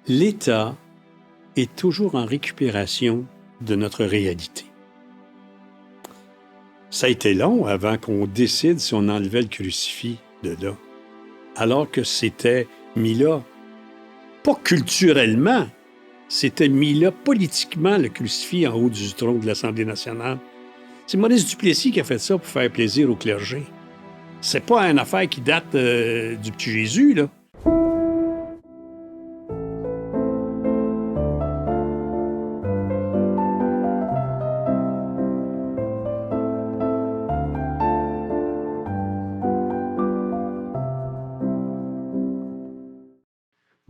l'État est toujours en récupération de notre réalité. Ça a été long avant qu'on décide si on enlevait le crucifix de là, alors que c'était mis là, pas culturellement, c'était mis là politiquement, le crucifix en haut du trône de l'Assemblée nationale. C'est Maurice Duplessis qui a fait ça pour faire plaisir au clergé. C'est pas une affaire qui date du petit Jésus, là.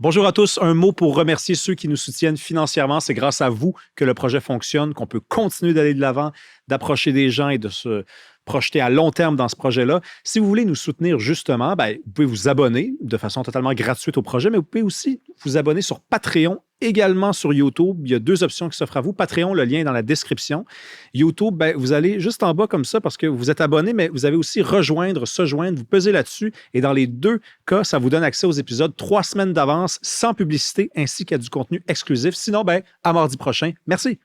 Bonjour à tous. Un mot pour remercier ceux qui nous soutiennent financièrement. C'est grâce à vous que le projet fonctionne, qu'on peut continuer d'aller de l'avant, d'approcher des gens et de se projeter à long terme dans ce projet-là. Si vous voulez nous soutenir justement, vous pouvez vous abonner de façon totalement gratuite au projet, mais vous pouvez aussi vous abonner sur Patreon, également sur YouTube. Il y a 2 options qui s'offrent à vous. Patreon, le lien est dans la description. YouTube, vous allez juste en bas comme ça parce que vous êtes abonné, mais vous avez aussi rejoindre, se joindre. Vous pesez là-dessus et dans les 2 cas, ça vous donne accès aux épisodes 3 semaines d'avance sans publicité ainsi qu'à du contenu exclusif. Sinon, à mardi prochain. Merci.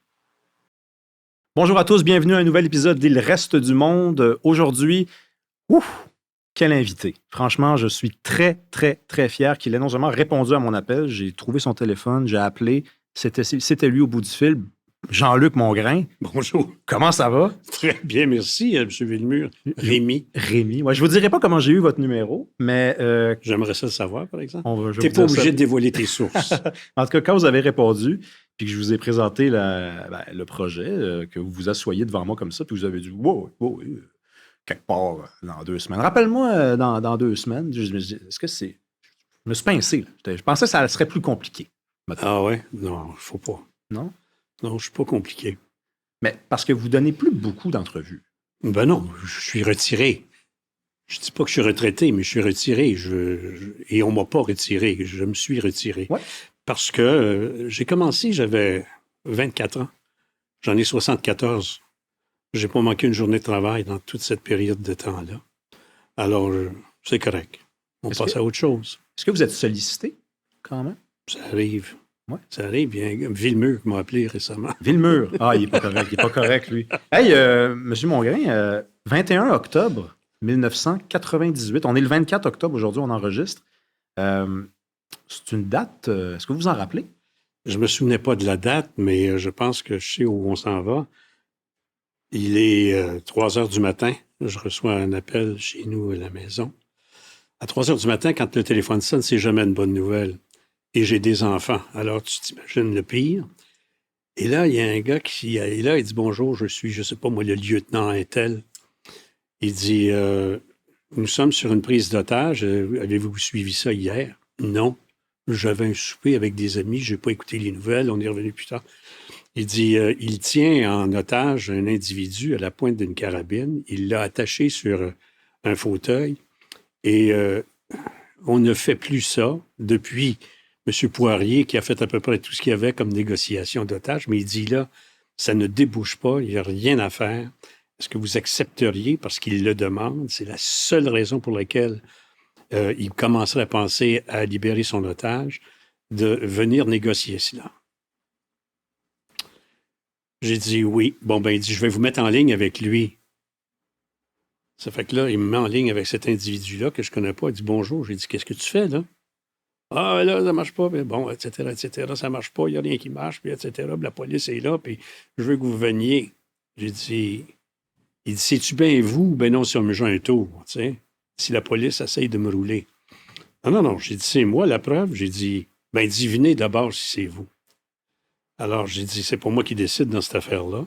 Bonjour à tous, bienvenue à un nouvel épisode d'Il reste du monde. Aujourd'hui, quel invité. Franchement, je suis très, très, très fier qu'il ait non seulement répondu à mon appel, j'ai trouvé son téléphone, j'ai appelé, c'était lui au bout du fil, Jean-Luc Mongrain. Bonjour. Comment ça va? Très bien, merci, M. Villemur. Rémi. Ouais, je vous dirai pas comment j'ai eu votre numéro, mais... J'aimerais ça le savoir, par exemple. Tu n'es pas obligé de dévoiler tes sources. En tout cas, quand vous avez répondu, puis que je vous ai présenté le projet, que vous vous assoyez devant moi comme ça, puis vous avez dit quelque part dans 2 semaines. Rappelle-moi dans 2 semaines. Est-ce que c'est. Je me suis pincé. Là. Je pensais que ça serait plus compliqué. Ah ouais? Non, il faut pas. Non? Non, je suis pas compliqué. Mais parce que vous donnez plus beaucoup d'entrevues. Ben non, je suis retiré. Je dis pas que je suis retraité, mais je suis retiré. Et on m'a pas retiré. Je me suis retiré. Ouais. Parce que j'ai commencé, j'avais 24 ans. J'en ai 74. J'ai pas manqué une journée de travail dans toute cette période de temps-là. Alors, c'est correct. On passe à autre chose. Est-ce que vous êtes sollicité, quand même? Ça arrive. Ouais. Ça arrive. Il y a Villemur qui m'a appelé récemment. Villemur. Ah, il n'est pas correct. Il n'est pas correct, lui. Hey, M. Mongrain, 21 octobre 1998. On est le 24 octobre aujourd'hui, on enregistre. C'est une date. Est-ce que vous vous en rappelez? Je me souvenais pas de la date, mais je pense que je sais où on s'en va. Il est 3 heures du matin. Je reçois un appel chez nous à la maison. À 3 heures du matin, quand le téléphone sonne, c'est jamais une bonne nouvelle. Et j'ai des enfants. Alors, tu t'imagines le pire. Et là, il y a un gars qui est là, il dit « Bonjour, je suis, je sais pas moi, le lieutenant Intel. » Il dit « Nous sommes sur une prise d'otage. Avez-vous suivi ça hier? » Non. J'avais un souper avec des amis. Je n'ai pas écouté les nouvelles. On est revenu plus tard. Il dit il tient en otage un individu à la pointe d'une carabine. Il l'a attaché sur un fauteuil. Et on ne fait plus ça depuis M. Poirier, qui a fait à peu près tout ce qu'il y avait comme négociation d'otages. Mais il dit là, ça ne débouche pas. Il n'y a rien à faire. Est-ce que vous accepteriez, parce qu'il le demande, c'est la seule raison pour laquelle il commencerait à penser à libérer son otage, de venir négocier cela. J'ai dit oui. Bon, il dit, je vais vous mettre en ligne avec lui. Ça fait que là, il me met en ligne avec cet individu-là que je connais pas. Il dit bonjour. J'ai dit, qu'est-ce que tu fais, là? Ah, là, ça marche pas. Puis bon, etc., ça marche pas. Il n'y a rien qui marche, puis etc. Puis la police est là, puis je veux que vous veniez. J'ai dit, il dit, c'est-tu bien vous? Ben non, si on me joue un tour, tu sais. Si la police essaye de me rouler. Non. J'ai dit, c'est moi la preuve. J'ai dit, venez d'abord si c'est vous. Alors, j'ai dit, c'est pas moi qui décide dans cette affaire-là.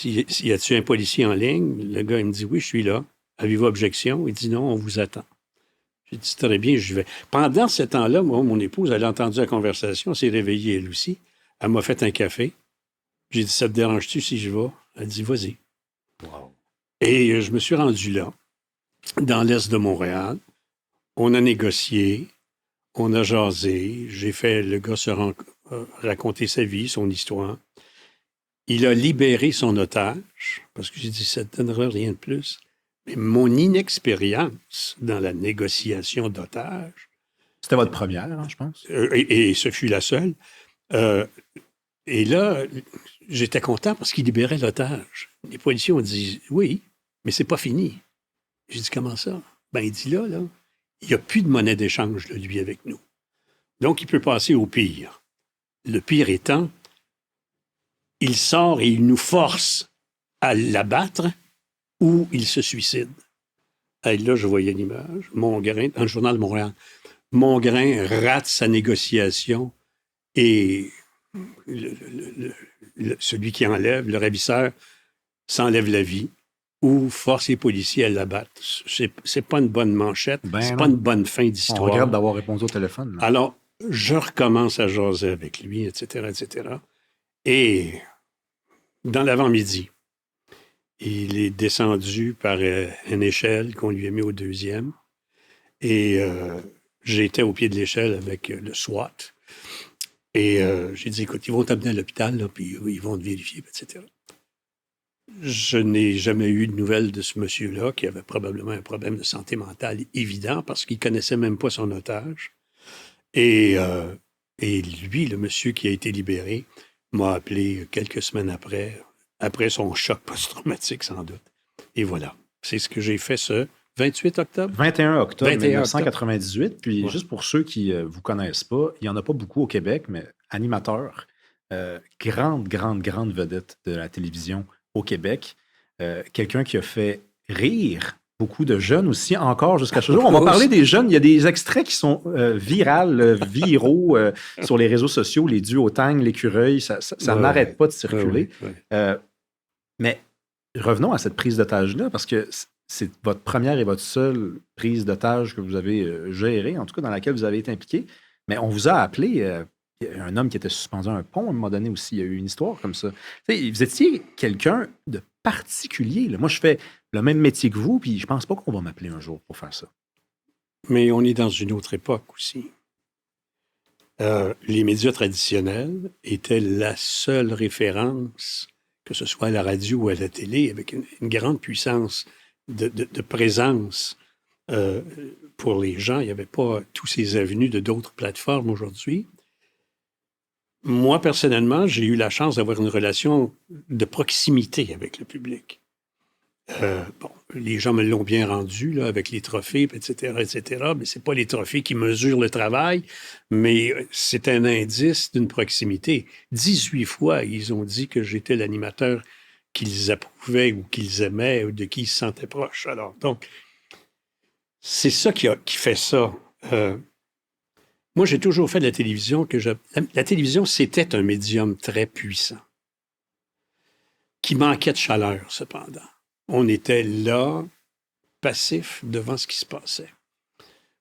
Y a-t-il un policier en ligne? Le gars, il me dit, oui, je suis là. Avez-vous objection? Il dit, non, on vous attend. J'ai dit, très bien, je vais. Pendant ce temps-là, moi, mon épouse, elle a entendu la conversation, elle s'est réveillée elle aussi. Elle m'a fait un café. J'ai dit, ça te dérange-tu si je vais? Elle dit, vas-y. Wow. Et je me suis rendu là, dans l'est de Montréal. On a négocié, on a jasé. J'ai fait le gars raconter sa vie, son histoire. Il a libéré son otage, parce que j'ai dit, ça ne te donnera rien de plus. Mais mon inexpérience dans la négociation d'otages C'était votre première, hein, je pense. Et ce fut la seule. Euh, et là, j'étais content parce qu'il libérait l'otage. Les policiers ont dit, oui, mais c'est pas fini. J'ai dit, comment ça? Ben, il dit là, il n'y a plus de monnaie d'échange, là, lui, avec nous. Donc, il peut passer au pire. Le pire étant, il sort et il nous force à l'abattre ou il se suicide. Et là, je voyais l'image. Mongrain, dans le journal de Montréal, Mongrain rate sa négociation et celui qui enlève, le ravisseur, s'enlève la vie ou force les policiers à l'abattre. C'est pas une bonne manchette, c'est pas une bonne fin d'histoire. On regrette d'avoir répondu au téléphone. Là. Alors, je recommence à jaser avec lui, etc., etc. Et dans l'avant-midi, il est descendu par une échelle qu'on lui a mis au deuxième. Et j'étais au pied de l'échelle avec le SWAT. Et j'ai dit, écoute, ils vont t'amener à l'hôpital, là, puis ils vont te vérifier, etc. Je n'ai jamais eu de nouvelles de ce monsieur-là, qui avait probablement un problème de santé mentale évident, parce qu'il ne connaissait même pas son otage. Et lui, le monsieur qui a été libéré, m'a appelé quelques semaines après son choc post-traumatique, sans doute. Et voilà. C'est ce que j'ai fait ce 28 octobre? 21 octobre 21 1998. Puis, Ouais. juste pour ceux qui ne vous connaissent pas, il n'y en a pas beaucoup au Québec, mais animateur, grande vedette de la télévision au Québec. Quelqu'un qui a fait rire beaucoup de jeunes aussi, encore jusqu'à ce jour. On va parler des jeunes. Il y a des extraits qui sont viraux sur les réseaux sociaux, les duotangs, l'écureuil. Ça n'arrête pas de circuler. Mais revenons à cette prise d'otage-là, parce que c'est votre première et votre seule prise d'otage que vous avez gérée, en tout cas dans laquelle vous avez été impliqué. Mais on vous a appelé un homme qui était suspendu à un pont à un moment donné aussi. Il y a eu une histoire comme ça. T'sais, vous étiez quelqu'un de particulier. Là. Moi, je fais le même métier que vous, puis je pense pas qu'on va m'appeler un jour pour faire ça. Mais on est dans une autre époque aussi. Les médias traditionnels étaient la seule référence, que ce soit à la radio ou à la télé, avec une grande puissance de présence pour les gens. Il n'y avait pas tous ces avenues de d'autres plateformes aujourd'hui. Moi, personnellement, j'ai eu la chance d'avoir une relation de proximité avec le public. Les gens me l'ont bien rendu, là, avec les trophées, etc., mais c'est pas les trophées qui mesurent le travail, mais c'est un indice d'une proximité. 18 fois, ils ont dit que j'étais l'animateur qu'ils approuvaient ou qu'ils aimaient ou de qui ils se sentaient proches. Alors, donc, c'est ça qui fait ça. Moi, j'ai toujours fait de la télévision la télévision, c'était un médium très puissant, qui manquait de chaleur, cependant. On était là, passif, devant ce qui se passait.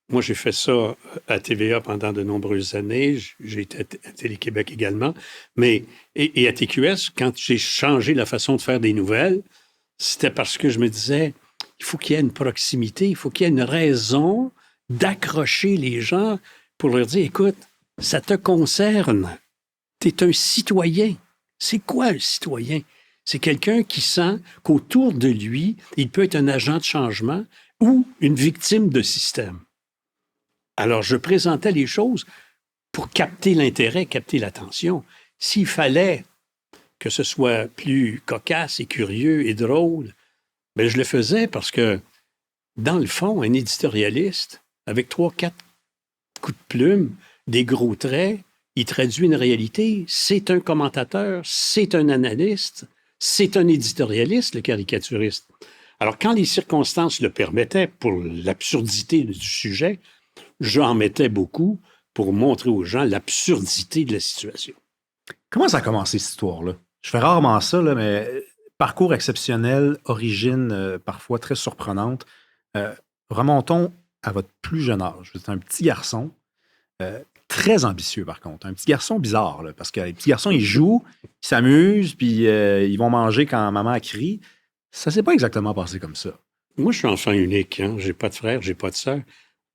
Moi, j'ai fait ça à TVA pendant de nombreuses années. J'ai été à Télé-Québec également. Mais, et à TQS, quand j'ai changé la façon de faire des nouvelles, c'était parce que je me disais, il faut qu'il y ait une proximité, il faut qu'il y ait une raison d'accrocher les gens pour leur dire, écoute, ça te concerne. Tu es un citoyen. C'est quoi un citoyen? C'est quelqu'un qui sent qu'autour de lui, il peut être un agent de changement ou une victime de système. Alors, je présentais les choses pour capter l'intérêt, capter l'attention. S'il fallait que ce soit plus cocasse et curieux et drôle, bien, je le faisais parce que, dans le fond, un éditorialiste, avec 3-4 coups de plume, des gros traits, il traduit une réalité. C'est un commentateur, c'est un analyste, c'est un éditorialiste, le caricaturiste. Alors, quand les circonstances le permettaient, pour l'absurdité du sujet, j'en mettais beaucoup pour montrer aux gens l'absurdité de la situation. Comment ça a commencé, cette histoire-là? Je fais rarement ça, là, mais parcours exceptionnel, origine parfois très surprenante. Remontons à votre plus jeune âge. Vous êtes un petit garçon, très ambitieux par contre. Un petit garçon bizarre, là, parce que les petits garçons, ils jouent, ils s'amusent, puis ils vont manger quand maman crie. Ça s'est pas exactement passé comme ça. Moi, je suis enfant unique. Hein? J'ai pas de frère, j'ai pas de sœur.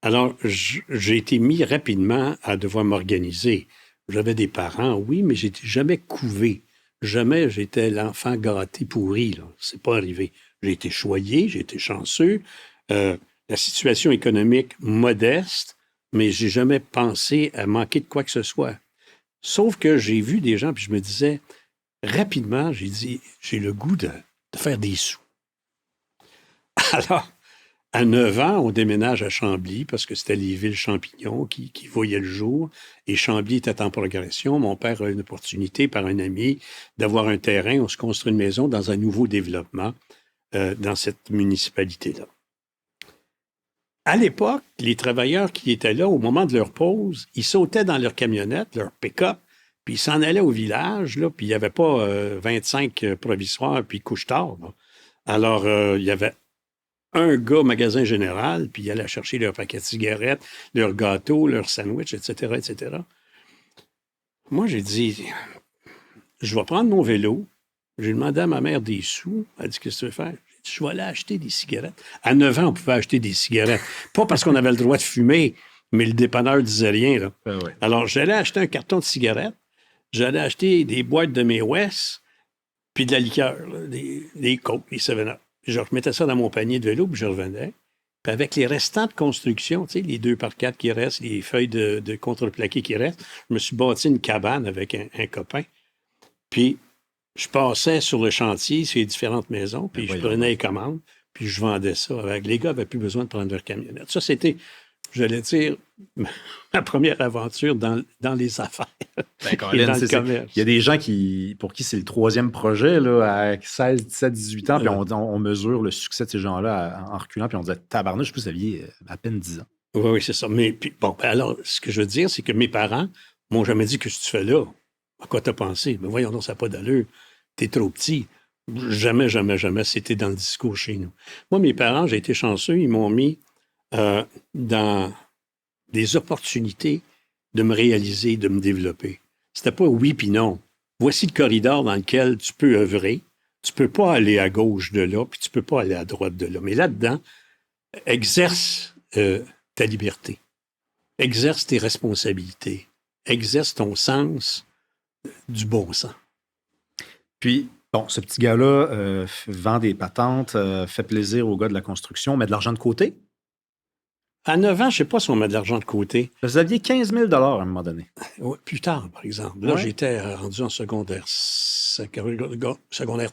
Alors, j'ai été mis rapidement à devoir m'organiser. J'avais des parents, oui, mais j'étais jamais couvé. Jamais j'étais l'enfant gâté pourri. Là. C'est pas arrivé. J'ai été choyé, j'ai été chanceux. La situation économique modeste mais j'ai jamais pensé à manquer de quoi que ce soit. Sauf que j'ai vu des gens, puis je me disais, rapidement, j'ai dit, j'ai le goût de faire des sous. Alors, à 9 ans, on déménage à Chambly parce que c'était les villes champignons qui voyaient le jour. Et Chambly était en progression. Mon père a eu une opportunité par un ami d'avoir un terrain. On se construit une maison dans un nouveau développement dans cette municipalité-là. À l'époque, les travailleurs qui étaient là, au moment de leur pause, ils sautaient dans leur camionnette, leur pick-up, puis ils s'en allaient au village, là, puis il n'y avait pas 25 provisoires puis couche-tard. Alors, il y avait un gars au magasin général, puis il allait chercher leur paquet de cigarettes, leur gâteau, leur sandwich, etc., etc. Moi, j'ai dit, je vais prendre mon vélo. J'ai demandé à ma mère des sous. Elle a dit, qu'est-ce que tu veux faire? J'ai dit, je vais aller acheter des cigarettes. À 9 ans, on pouvait acheter des cigarettes. Pas parce qu'on avait le droit de fumer, mais le dépanneur disait rien. Là. Ben ouais. Alors, j'allais acheter un carton de cigarettes. J'allais acheter des boîtes de May West, puis de la liqueur, là, des Coke, des 7-Up. Je remettais ça dans mon panier de vélo, puis je revenais. Puis avec les restants de construction, tu sais, les 2x4 qui restent, les feuilles de contreplaqué qui restent, je me suis bâti une cabane avec un copain. Puis je passais sur le chantier, sur les différentes maisons, puis je prenais les commandes, puis je vendais ça. Les gars n'avaient plus besoin de prendre leur camionnette. Ça, c'était, j'allais dire, ma première aventure dans les affaires. Ben, Colin, il y a des gens pour qui c'est le troisième projet là, à 16, 17, 18 ans, puis on mesure le succès de ces gens-là en reculant, puis on disait tabarnouche, je sais pas, vous aviez à peine 10 ans. Oui, c'est ça. Mais puis, bon, alors, ce que je veux dire, c'est que mes parents m'ont jamais dit, qu'est-ce que tu fais là? À quoi t'as pensé? Mais voyons donc, ça n'a pas d'allure. T'es trop petit. Jamais, jamais, jamais. C'était dans le discours chez nous. Moi, mes parents, j'ai été chanceux. Ils m'ont mis dans des opportunités de me réaliser, de me développer. C'était pas oui puis non. Voici le corridor dans lequel tu peux œuvrer. Tu peux pas aller à gauche de là, puis tu peux pas aller à droite de là. Mais là-dedans, exerce ta liberté. Exerce tes responsabilités. Exerce ton sens du bon sens. Puis, bon, ce petit gars-là vend des patentes, fait plaisir aux gars de la construction, met de l'argent de côté. À 9 ans, je ne sais pas si on met de l'argent de côté. Vous aviez 15 000 à un moment donné. Oui, plus tard, par exemple. Là, j'étais rendu en secondaire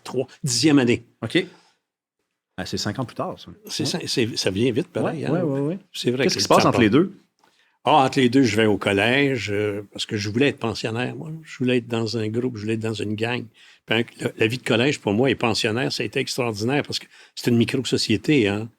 3, 10e année. OK. Ah, c'est 5 ans plus tard, ça. Ça vient vite, pareil. Oui. C'est vrai. Qu'est-ce qui se passe entre les deux? Entre les deux, je vais au collège parce que je voulais être pensionnaire, moi. Je voulais être dans un groupe, je voulais être dans une gang. Puis, la vie de collège, pour moi, et pensionnaire, ça a été extraordinaire parce que c'est une micro-société, hein.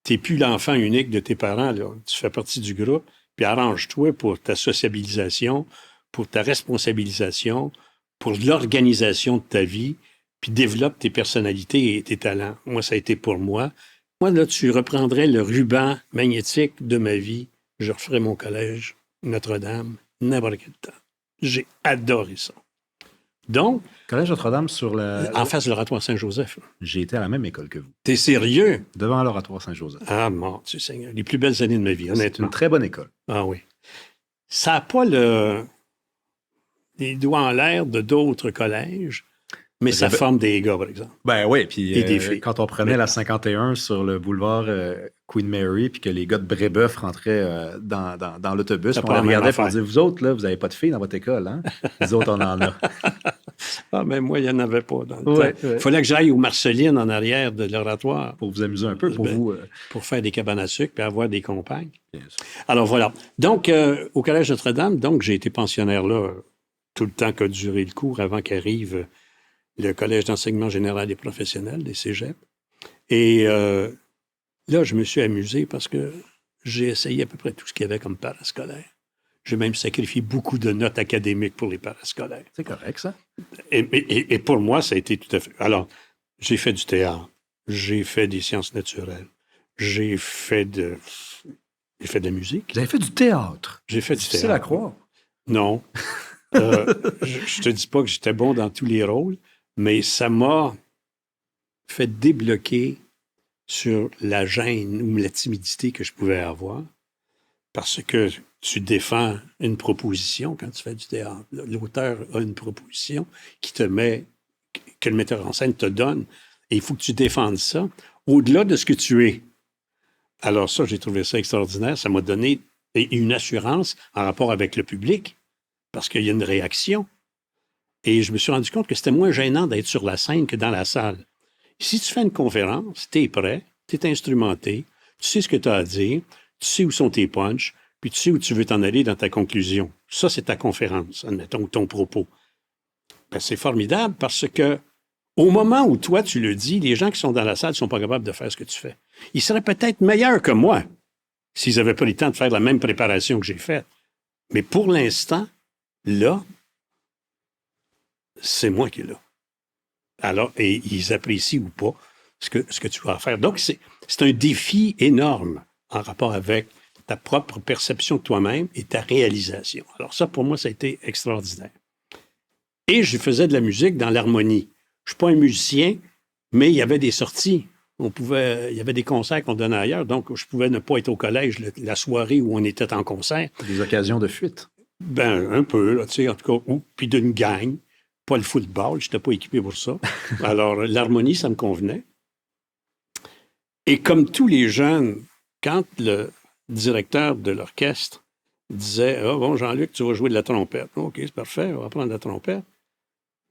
Tu n'es plus l'enfant unique de tes parents, là. Tu fais partie du groupe, puis arrange-toi pour ta sociabilisation, pour ta responsabilisation, pour l'organisation de ta vie, puis développe tes personnalités et tes talents. Moi, ça a été pour moi. Moi, là, tu reprendrais le ruban magnétique de ma vie, je referais mon collège Notre-Dame n'importe quel temps. J'ai adoré ça. Donc... Collège Notre-Dame sur en face de l'Oratoire Saint-Joseph. J'ai été à la même école que vous. T'es sérieux? Devant l'Oratoire Saint-Joseph. Ah, mon Dieu Seigneur. Les plus belles années de ma vie, honnêtement. C'est une très bonne école. Ah oui. Ça n'a pas les doigts en l'air de d'autres collèges, mais ça forme des gars, par exemple. Ben oui, puis des filles. Quand on prenait la 51 sur le boulevard Queen Mary, puis que les gars de Brébeuf rentraient dans l'autobus, on les regardait et on disait, vous autres, là, vous n'avez pas de filles dans votre école, hein? Les autres, on en a. Ah, mais moi, il n'y en avait pas dans le temps. Il fallait que j'aille au Marceline en arrière de l'oratoire. Pour vous amuser un peu, pour faire des cabanes à sucre puis avoir des compagnes. Alors, voilà. Donc, au Collège Notre-Dame, j'ai été pensionnaire là tout le temps qu'a duré le cours avant qu'arrive le Collège d'enseignement général et professionnel, des cégeps. Et là, je me suis amusé parce que j'ai essayé à peu près tout ce qu'il y avait comme parascolaire. J'ai même sacrifié beaucoup de notes académiques pour les parascolaires. C'est correct, ça. Et pour moi, ça a été tout à fait... Alors, j'ai fait du théâtre, j'ai fait des sciences naturelles, j'ai fait de la musique. Vous avez fait du théâtre? J'ai fait du théâtre. C'est difficile à croire. Non. Je te dis pas que j'étais bon dans tous les rôles, mais ça m'a fait débloquer sur la gêne ou la timidité que je pouvais avoir parce que tu défends une proposition quand tu fais du théâtre. L'auteur a une proposition qui te met, que le metteur en scène te donne, et il faut que tu défendes ça au-delà de ce que tu es. Alors ça, j'ai trouvé ça extraordinaire. Ça m'a donné et une assurance en rapport avec le public, parce qu'il y a une réaction. Et je me suis rendu compte que c'était moins gênant d'être sur la scène que dans la salle. Si tu fais une conférence, tu es prêt, tu es instrumenté, tu sais ce que tu as à dire, tu sais où sont tes punchs, puis tu sais où tu veux t'en aller dans ta conclusion. Ça, c'est ta conférence, admettons, ton propos. Ben, c'est formidable parce que au moment où toi, tu le dis, les gens qui sont dans la salle ne sont pas capables de faire ce que tu fais. Ils seraient peut-être meilleurs que moi s'ils n'avaient pas le temps de faire la même préparation que j'ai faite. Mais pour l'instant, là, c'est moi qui est là. Alors, et ils apprécient ou pas ce que tu vas faire. Donc, c'est un défi énorme en rapport avec ta propre perception de toi-même et ta réalisation. Alors ça, pour moi, ça a été extraordinaire. Et je faisais de la musique dans l'harmonie. Je ne suis pas un musicien, mais il y avait des sorties. Il y avait des concerts qu'on donnait ailleurs, donc je pouvais ne pas être au collège la soirée où on était en concert. Des occasions de fuite. Ben, un peu, là, tu sais, en tout cas, puis d'une gang. Pas le football, je n'étais pas équipé pour ça. Alors, l'harmonie, ça me convenait. Et comme tous les jeunes, quand le directeur de l'orchestre disait « Ah, bon, Jean-Luc, tu vas jouer de la trompette. » « OK, c'est parfait, on va prendre la trompette. »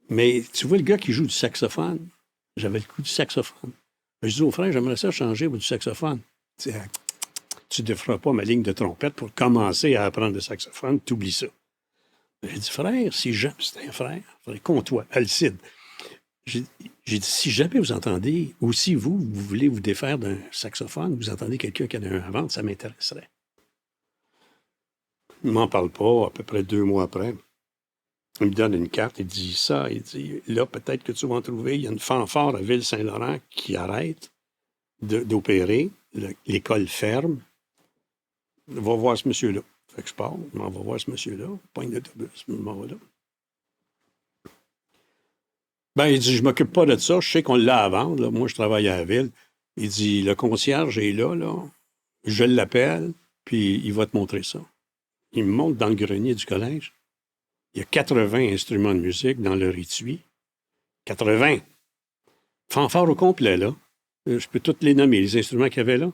Mais tu vois le gars qui joue du saxophone, j'avais le coup du saxophone. Je dis au frère, j'aimerais ça changer pour du saxophone. Tu ne feras pas ma ligne de trompette pour commencer à apprendre le saxophone, tu oublies ça. J'ai dit, frère, si jamais, c'était un frère, compte-toi, Alcide. J'ai dit, si jamais vous entendez, ou si vous voulez vous défaire d'un saxophone, vous entendez quelqu'un qui en a un à vendre, ça m'intéresserait. Il ne m'en parle pas, à peu près 2 mois après. Il me donne une carte, il dit ça, il dit, là, peut-être que tu vas en trouver, il y a une fanfare à Ville-Saint-Laurent qui arrête d'opérer, l'école ferme. Va voir ce monsieur-là. Fait que je pars, je m'en vais voir ce monsieur-là, pogne l'autobus, je m'en vais là. Ben, il dit, je m'occupe pas de ça, je sais qu'on l'a à vendre, là. Moi, je travaille à la ville. Il dit, le concierge est là, je l'appelle, puis il va te montrer ça. Il me montre dans le grenier du collège. Il y a 80 instruments de musique dans leur étui. 80! Fanfare au complet, là. Je peux toutes les nommer, les instruments qu'il y avait là.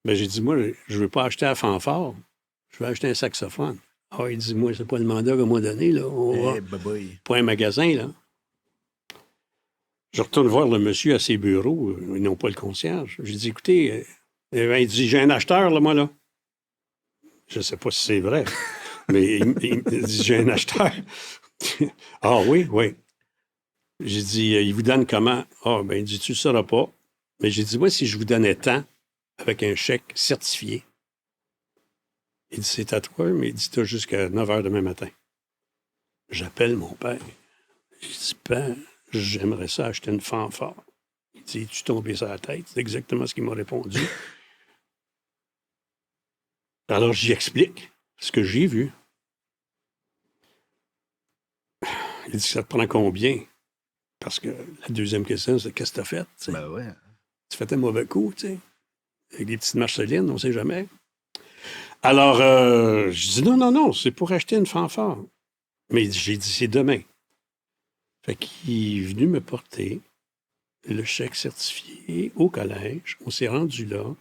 Ben, j'ai dit, moi, je veux pas acheter un fanfare. Je vais acheter un saxophone. Ah, il dit, moi, c'est pas le mandat qu'on m'a donné, là. Pas un magasin, là. Je retourne voir le monsieur à ses bureaux, ils n'ont pas le concierge. J'ai dit, écoutez, il dit, j'ai un acheteur, là, moi, là. Je ne sais pas si c'est vrai, mais il dit, j'ai un acheteur. Ah oui, oui. J'ai dit, il vous donne comment? Ah, ben, il dit, tu ne le sauras pas. Mais j'ai dit, moi, si je vous donnais tant avec un chèque certifié, il dit, c'est à toi, mais il dit, tu as jusqu'à 9 h demain matin. J'appelle mon père. Je dis, ben, j'aimerais ça acheter une fanfare. Il dit, tu tombes sur la tête. C'est exactement ce qu'il m'a répondu. Alors, j'y explique ce que j'ai vu. Il dit, ça te prend combien? Parce que la deuxième question, c'est qu'est-ce que tu as fait? T'sais? Ben ouais. Tu fais un mauvais coup, tu sais. Avec des petites marcelines, on ne sait jamais. Alors, je dis, non, c'est pour acheter une fanfare. Mais j'ai dit, c'est demain. Fait qu'il est venu me porter le chèque certifié au collège. On s'est rendu là.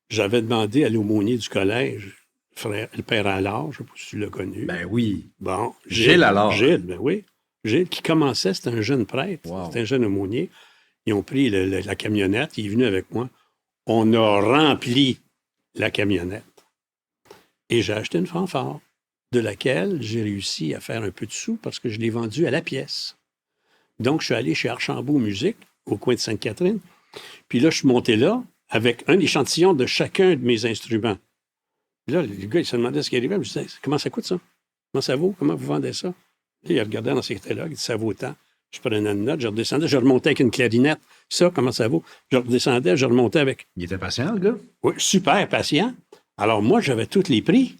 J'avais demandé à l'aumônier du collège, le père Allard, je ne sais pas si tu l'as connu. Ben oui. Bon, Gilles Allard. Gilles, ben oui. Gilles qui commençait, c'était un jeune prêtre, c'était un jeune aumônier. Ils ont pris la camionnette, il est venu avec moi. On a rempli la camionnette. Et j'ai acheté une fanfare, de laquelle j'ai réussi à faire un peu de sous parce que je l'ai vendue à la pièce. Donc, je suis allé chez Archambault Musique, au coin de Sainte-Catherine. Puis là, je suis monté là avec un échantillon de chacun de mes instruments. Puis là, le gars, il se demandait ce qui arrivait. Je disais, comment ça coûte, ça? Comment ça vaut? Comment vous vendez ça? Là, il regardait dans ses catalogues, il dit, ça vaut tant. Je prenais une note, je redescendais, je remontais avec une clarinette. Ça, comment ça vaut? Je redescendais, je remontais avec... Il était patient, le gars? Oui, super patient. Alors, moi, j'avais tous les prix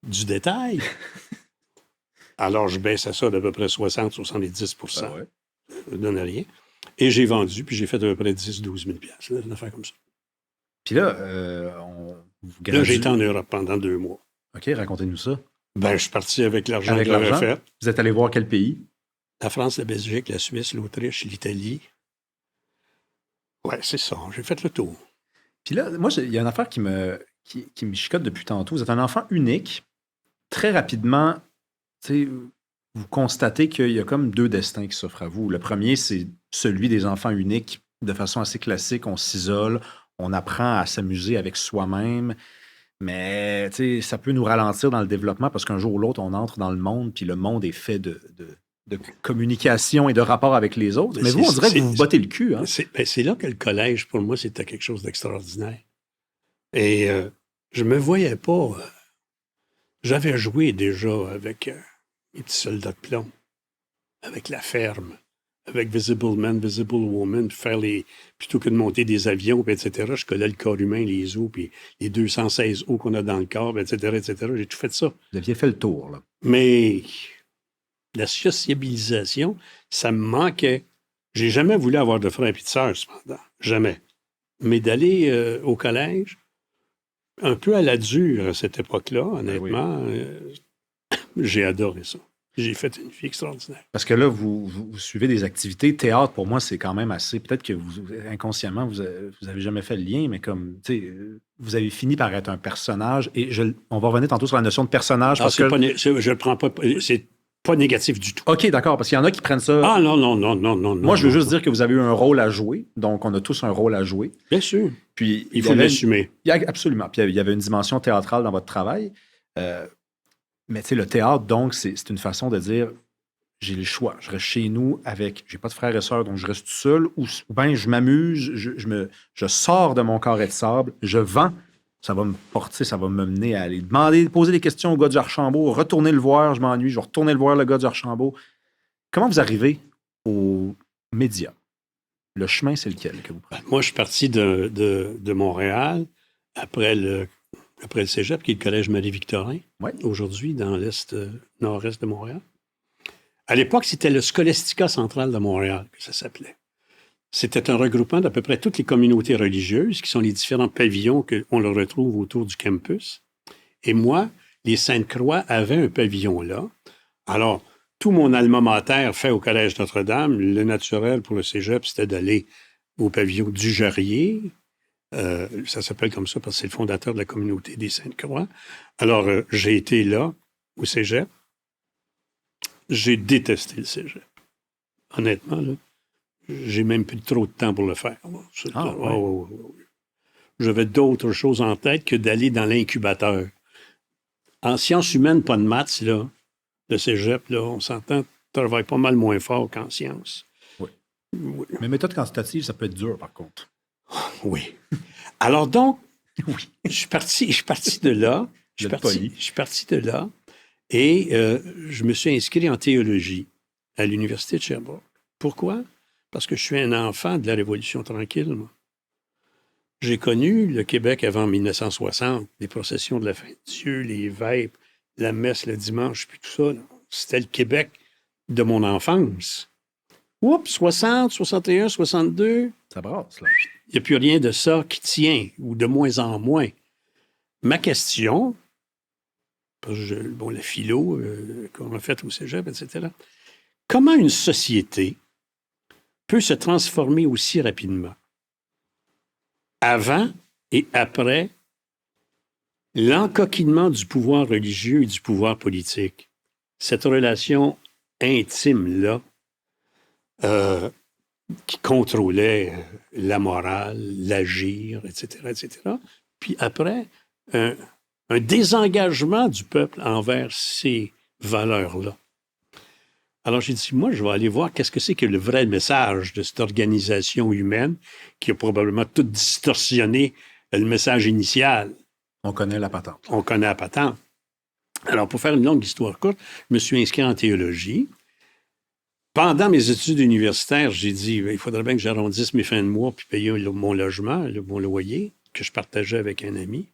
du détail. Alors, je baissais ça d'à peu près 60-70 %. Ah ouais. Je ne donnais rien. Et j'ai vendu, puis j'ai fait à peu près 10-12 000 $. Une affaire comme ça. Puis là, Là, j'ai été en Europe pendant 2 mois. OK, racontez-nous ça. Ben, je suis parti avec l'argent que j'avais fait. Vous êtes allé voir quel pays? La France, la Belgique, la Suisse, l'Autriche, l'Italie. Ouais, c'est ça. J'ai fait le tour. Puis là, moi, il y a une affaire qui me qui me chicote depuis tantôt. Vous êtes un enfant unique. Très rapidement, tu sais, vous constatez qu'il y a comme deux destins qui s'offrent à vous. Le premier, c'est celui des enfants uniques. De façon assez classique, on s'isole, on apprend à s'amuser avec soi-même. Mais tu sais, ça peut nous ralentir dans le développement parce qu'un jour ou l'autre, on entre dans le monde, puis le monde est fait de communication et de rapport avec les autres. Mais vous, on dirait que vous vous bottez le cul. Hein? C'est là que le collège, pour moi, c'était quelque chose d'extraordinaire. Et je me voyais pas. J'avais joué déjà avec les petits soldats de plomb, avec la ferme, avec Visible Man, Visible Woman, puis plutôt que de monter des avions, puis etc., je collais le corps humain, les os, puis les 216 os qu'on a dans le corps, puis etc., etc. J'ai tout fait ça. Vous aviez fait le tour, là. Mais la sociabilisation, ça me manquait. J'ai jamais voulu avoir de frères et de sœurs, cependant. Jamais. Mais d'aller au collège, un peu à la dure à cette époque-là, honnêtement, j'ai adoré ça. J'ai fait une vie extraordinaire. Parce que là, vous suivez des activités. Théâtre, pour moi, c'est quand même assez... Peut-être que inconsciemment, vous avez jamais fait le lien, mais comme, tu sais, vous avez fini par être un personnage. Et on va revenir tantôt sur la notion de personnage. Parce que je le prends pas... C'est pas négatif du tout. OK, d'accord, parce qu'il y en a qui prennent ça... Ah non. Moi, je veux juste dire que vous avez eu un rôle à jouer. Donc, on a tous un rôle à jouer. Bien sûr. Puis, il faut l'assumer. Absolument. Puis, il y avait une dimension théâtrale dans votre travail. Mais tu sais, le théâtre, donc, c'est une façon de dire, j'ai le choix. Je reste chez nous avec, j'ai pas de frères et sœurs, donc je reste tout seul, ou bien je m'amuse, je sors de mon carré de sable, je vends, ça va me porter, ça va me mener à aller poser des questions au gars du Archambault, retourner le voir, je m'ennuie, je vais retourner le voir, le gars du Archambault. Comment vous arrivez aux médias? Le chemin, c'est lequel que vous prenez? Moi, je suis parti de Montréal après le cégep, qui est le collège Marie-Victorin, aujourd'hui, dans l'est, nord-est de Montréal. À l'époque, c'était le Scholastica central de Montréal, que ça s'appelait. C'était un regroupement d'à peu près toutes les communautés religieuses, qui sont les différents pavillons qu'on le retrouve autour du campus. Et moi, les Sainte-Croix avaient un pavillon là. Alors, tout mon alma mater fait au Collège Notre-Dame, le naturel pour le cégep, c'était d'aller au pavillon du Jarrier. Ça s'appelle comme ça parce que c'est le fondateur de la communauté des Sainte-Croix. Alors, j'ai été là, au cégep. J'ai détesté le cégep. Honnêtement, là, j'ai même plus trop de temps pour le faire. J'avais d'autres choses en tête que d'aller dans l'incubateur. En sciences humaines, pas de maths, là. Le cégep, là, on s'entend, travaille pas mal moins fort qu'en sciences. Oui. Mais méthode quantitative, ça peut être dur, par contre. Oui. Alors donc, je suis parti de là. Je suis parti de là et je me suis inscrit en théologie à l'Université de Sherbrooke. Pourquoi? Parce que je suis un enfant de la Révolution tranquille, moi. J'ai connu le Québec avant 1960, les processions de la fin de Dieu, les vêpres, la messe le dimanche, puis tout ça. Là. C'était le Québec de mon enfance. Oups, 60, 61, 62. Ça brasse, là. Il n'y a plus rien de ça qui tient, ou de moins en moins. Ma question, parce que la philo qu'on a faite au cégep, etc., comment une société peut se transformer aussi rapidement avant et après l'encoquinement du pouvoir religieux et du pouvoir politique? Cette relation intime-là, qui contrôlait la morale, l'agir, etc. Puis après, un désengagement du peuple envers ces valeurs-là. Alors j'ai dit, moi, je vais aller voir qu'est-ce que c'est que le vrai message de cette organisation humaine qui a probablement tout distorsionné le message initial. On connaît la patente. On connaît la patente. Alors, pour faire une longue histoire courte, je me suis inscrit en théologie. Pendant mes études universitaires, j'ai dit, il faudrait bien que j'arrondisse mes fins de mois puis payer mon logement, mon loyer, que je partageais avec un ami.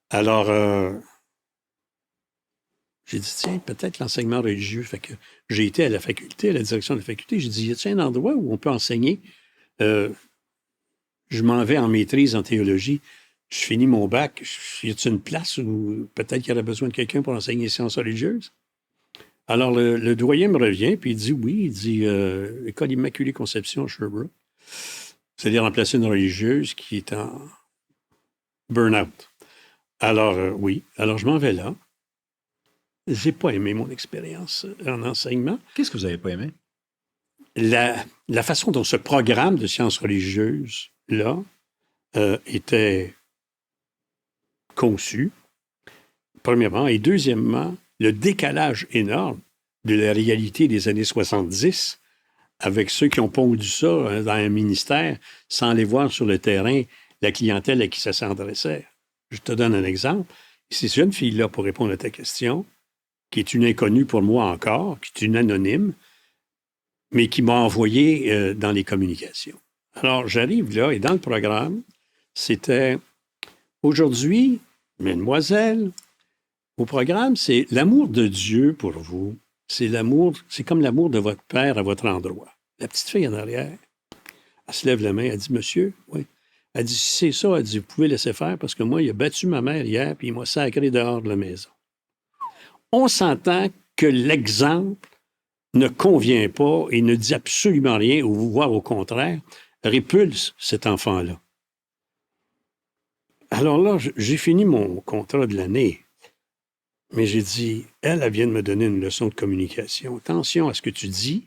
Alors, j'ai dit, tiens, peut-être l'enseignement religieux. Fait que j'ai été à la faculté, à la direction de la faculté. J'ai dit, y a-t-il un endroit où on peut enseigner? Je m'en vais en maîtrise en théologie. Je finis mon bac. Y a-t-il une place où peut-être qu'il y aurait besoin de quelqu'un pour enseigner les sciences religieuses? Alors, le doyen me revient, puis il dit oui. Il dit École Immaculée Conception à Sherbrooke. C'est-à-dire remplacer une religieuse qui est en burn-out. Alors, oui. Alors, je m'en vais là. J'ai pas aimé mon expérience en enseignement. Qu'est-ce que vous n'avez pas aimé? La façon dont ce programme de sciences religieuses, là, était conçu, premièrement, et deuxièmement, le décalage énorme de la réalité des années 70 avec ceux qui ont pondu ça dans un ministère sans aller voir sur le terrain la clientèle à qui ça s'adressait. Je te donne un exemple. C'est cette jeune fille-là, pour répondre à ta question, qui est une inconnue pour moi encore, qui est une anonyme, mais qui m'a envoyé dans les communications. Alors, j'arrive là, et dans le programme, c'était aujourd'hui, mesdemoiselles, au programme, c'est l'amour de Dieu pour vous. C'est l'amour, c'est comme l'amour de votre père à votre endroit. La petite fille en arrière, elle se lève la main, elle dit, monsieur, oui. Elle dit, si c'est ça, elle dit, vous pouvez laisser faire parce que moi, il a battu ma mère hier, puis il m'a sacré dehors de la maison. On s'entend que l'exemple ne convient pas et ne dit absolument rien, ou voire au contraire, répulse cet enfant-là. Alors là, j'ai fini mon contrat de l'année, mais j'ai dit, elle vient de me donner une leçon de communication. Attention à ce que tu dis.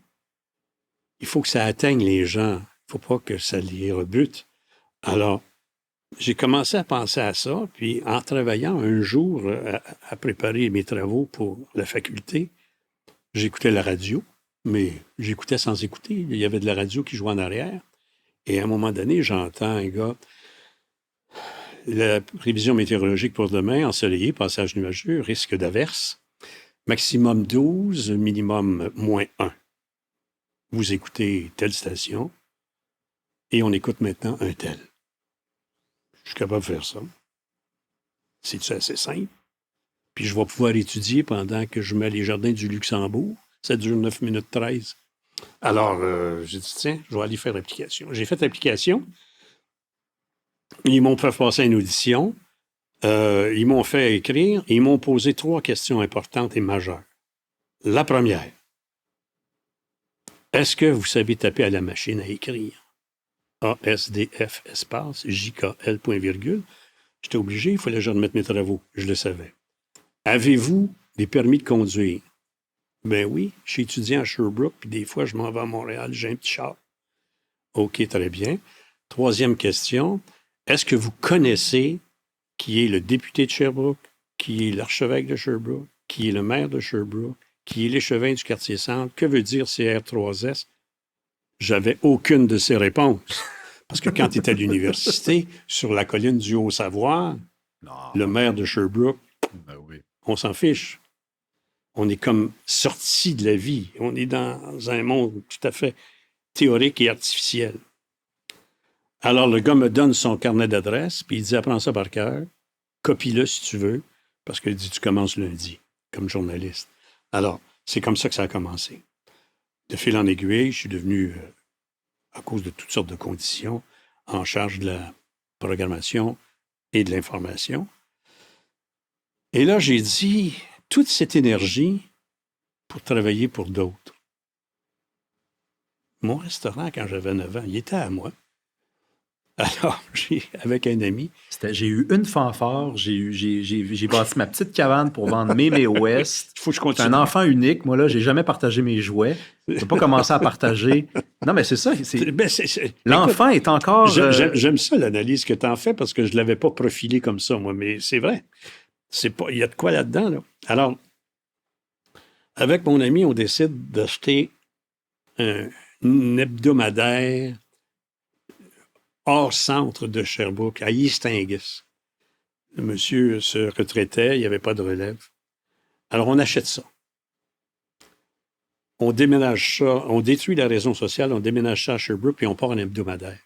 Il faut que ça atteigne les gens. Il ne faut pas que ça les rebute. Alors, j'ai commencé à penser à ça, puis en travaillant un jour à préparer mes travaux pour la faculté, j'écoutais la radio, mais j'écoutais sans écouter. Il y avait de la radio qui jouait en arrière. Et à un moment donné, j'entends un gars, la prévision météorologique pour demain, ensoleillé, passage nuageux, risque d'averse, maximum 12, minimum -1. Vous écoutez telle station et on écoute maintenant un tel. Je suis capable de faire ça. C'est assez simple. Puis je vais pouvoir étudier pendant que je mets les jardins du Luxembourg. Ça dure 9 minutes 13. Alors, j'ai dit, tiens, je vais aller faire l'application. J'ai fait l'application. Ils m'ont fait passer une audition. Ils m'ont fait écrire. Ils m'ont posé 3 questions importantes et majeures. La première, est-ce que vous savez taper à la machine à écrire? ASDF, espace, JKL, point virgule. J'étais obligé, il fallait que je remette mes travaux. Je le savais. Avez-vous des permis de conduire? Ben oui, je suis étudiant à Sherbrooke, puis des fois, je m'en vais à Montréal, j'ai un petit char. OK, très bien. 3e question. Est-ce que vous connaissez qui est le député de Sherbrooke, qui est l'archevêque de Sherbrooke, qui est le maire de Sherbrooke, qui est l'échevin du quartier-centre? Que veut dire CR3S? J'avais aucune de ces réponses. Parce que quand tu étais à l'université, sur la colline du Haut-Savoir, le maire de Sherbrooke, Ben oui. on s'en fiche. On est comme sorti de la vie. On est dans un monde tout à fait théorique et artificiel. Alors, le gars me donne son carnet d'adresse, puis il dit, apprends ça par cœur, copie-le si tu veux, parce qu'il dit, tu commences lundi, comme journaliste. Alors, c'est comme ça que ça a commencé. De fil en aiguille, je suis devenu, à cause de toutes sortes de conditions, en charge de la programmation et de l'information. Et là, j'ai dit, toute cette énergie pour travailler pour d'autres. Mon restaurant, quand j'avais 9 ans, il était à moi. Alors, avec un ami... J'ai eu une fanfare, j'ai bâti ma petite cabane pour vendre mes West. Il faut que je J'étais continue. un enfant unique. Moi, là, j'ai jamais partagé mes jouets. Je ne peux pas commencer à partager. Non, mais c'est ça. L'enfant est encore... J'aime ça, l'analyse que tu en fais, parce que je ne l'avais pas profilé comme ça, moi, mais c'est vrai. Il y a de quoi là-dedans, là. Alors, avec mon ami, on décide d'acheter un hebdomadaire hors centre de Sherbrooke, à East Angus. Le monsieur se retraitait, il n'y avait pas de relève. Alors, on achète ça. On déménage ça, on détruit la raison sociale, on déménage ça à Sherbrooke, puis on part en hebdomadaire.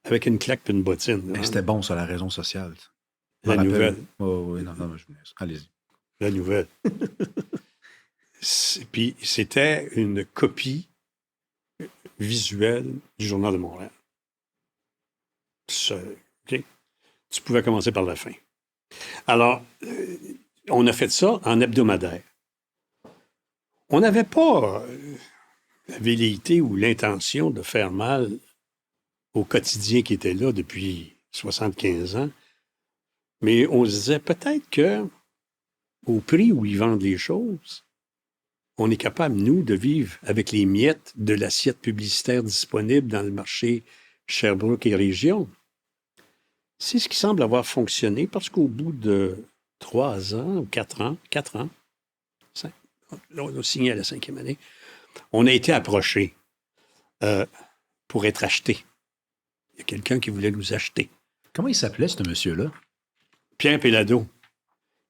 Avec une claque et une bottine. Mais c'était bon, ça, la raison sociale. La nouvelle. Oh, oui, non, allez-y. La nouvelle. Puis, c'était une copie visuelle du Journal de Montréal. Okay? Tu pouvais commencer par la fin. Alors, on a fait ça en hebdomadaire. On n'avait pas la velléité ou l'intention de faire mal au quotidien qui était là depuis 75 ans. Mais on se disait peut-être que au prix où ils vendent les choses, on est capable, nous, de vivre avec les miettes de l'assiette publicitaire disponible dans le marché Sherbrooke et région. C'est ce qui semble avoir fonctionné parce qu'au bout de 3 ans ou 4 ans, là, on a signé à la 5e année, on a été approché pour être acheté. Il y a quelqu'un qui voulait nous acheter. Comment il s'appelait, ce monsieur-là? Pierre Péladeau,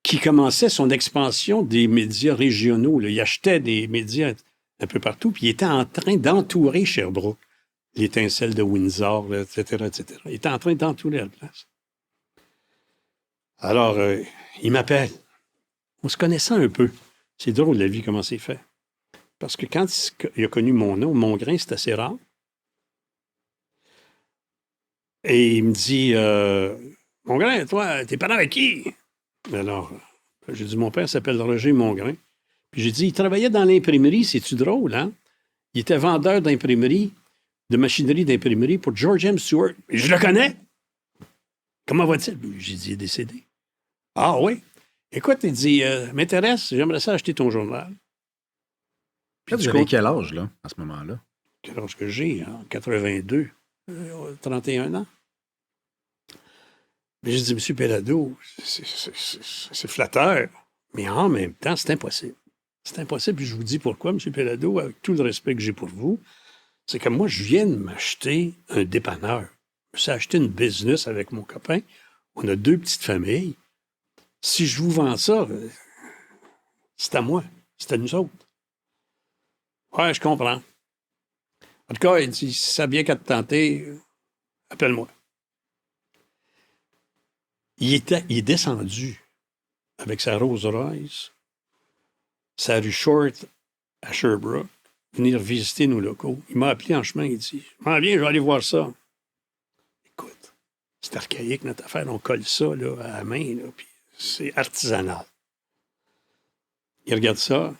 qui commençait son expansion des médias régionaux. Là. Il achetait des médias un peu partout, puis il était en train d'entourer Sherbrooke. L'étincelle de Windsor, là, etc., etc. Il était en train d'entourer la place. Alors, il m'appelle. On se connaissait un peu. C'est drôle, la vie, comment c'est fait. Parce que quand il a connu mon nom, Mongrain, c'est assez rare. Et il me dit, Mongrain, toi, t'es parent avec qui? Alors, j'ai dit, mon père s'appelle Roger Mongrain. Puis j'ai dit, il travaillait dans l'imprimerie, c'est-tu drôle, hein? Il était vendeur d'imprimerie, de machinerie d'imprimerie pour George M. Stewart. Et je le connais. Comment va-t-il? J'ai dit, il est décédé. Ah oui? Écoute, il dit, m'intéresse, j'aimerais ça acheter ton journal. Puis vous avez quel âge, là, à ce moment-là? Quel âge que j'ai, hein? 82, 31 ans. Mais j'ai dit, M. Péladeau, c'est flatteur, mais en même temps, c'est impossible. C'est impossible, puis je vous dis pourquoi, M. Péladeau, avec tout le respect que j'ai pour vous, c'est que moi, je viens de m'acheter un dépanneur. Je me suis acheté une business avec mon copain. On a 2 petites familles. Si je vous vends ça, c'est à moi. C'est à nous autres. Ouais, je comprends. En tout cas, il dit, si ça vient qu'à te tenter, appelle-moi. Il est descendu avec sa Rolls-Royce, sa rue Short à Sherbrooke, venir visiter nos locaux. Il m'a appelé en chemin, il dit, « M'en viens, je vais aller voir ça. » Écoute, c'est archaïque notre affaire, on colle ça là, à la main, là, puis c'est artisanal. Il regarde ça,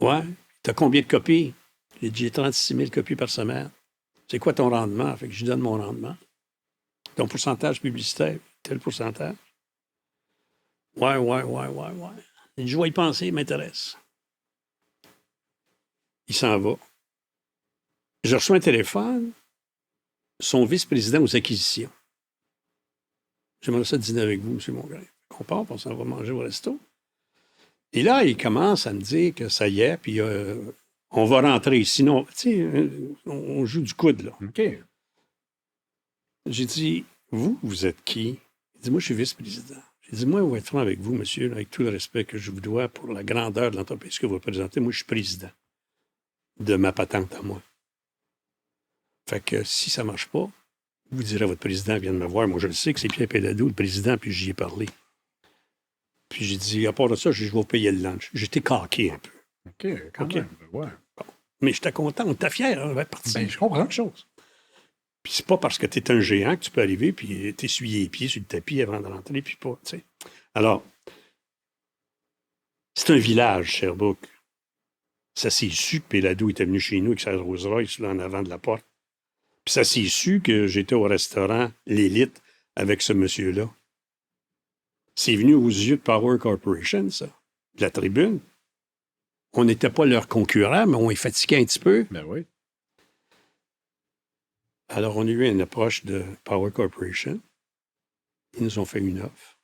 ouais, t'as combien de copies? J'ai dit, j'ai 36 000 copies par semaine. C'est quoi ton rendement? Fait que je lui donne mon rendement. Ton pourcentage publicitaire, tel pourcentage? Ouais. Je vais y penser, il m'intéresse. Il s'en va. Je reçois un téléphone, son vice-président aux acquisitions. J'aimerais ça dîner avec vous, M. Mongrain. On part, on s'en va manger au resto. Et là, il commence à me dire que ça y est, puis on va rentrer. Sinon, tu sais, on joue du coude, là. OK. J'ai dit, vous êtes qui? Il dit, moi, je suis vice-président. J'ai dit, moi, je vais être franc avec vous, monsieur, avec tout le respect que je vous dois pour la grandeur de l'entreprise que vous représentez. Moi, je suis président de ma patente à moi. Fait que si ça ne marche pas, vous direz à votre président vient de me voir. Moi, je le sais que c'est Pierre Péladeau, le président, puis j'y ai parlé. Puis j'ai dit, à part de ça, je vais vous payer le lunch. J'étais caqué un peu. OK, quand même. Ouais. Bon. Mais j'étais content, on était fiers, on va partir. Ben, je comprends. Chose. Puis c'est pas parce que tu es un géant que tu peux arriver puis t'essuyer les pieds sur le tapis avant de rentrer, puis pas, tu sais. Alors, c'est un village, Sherbrooke. Ça s'est su que Péladeau était venu chez nous avec sa Rolls-Royce là, en avant de la porte. Puis ça s'est su que j'étais au restaurant L'Élite avec ce monsieur-là. C'est venu aux yeux de Power Corporation, ça, de la tribune. On n'était pas leurs concurrents, mais on est fatigué un petit peu. Ben oui. Alors, on a eu une approche de Power Corporation. Ils nous ont fait une offre.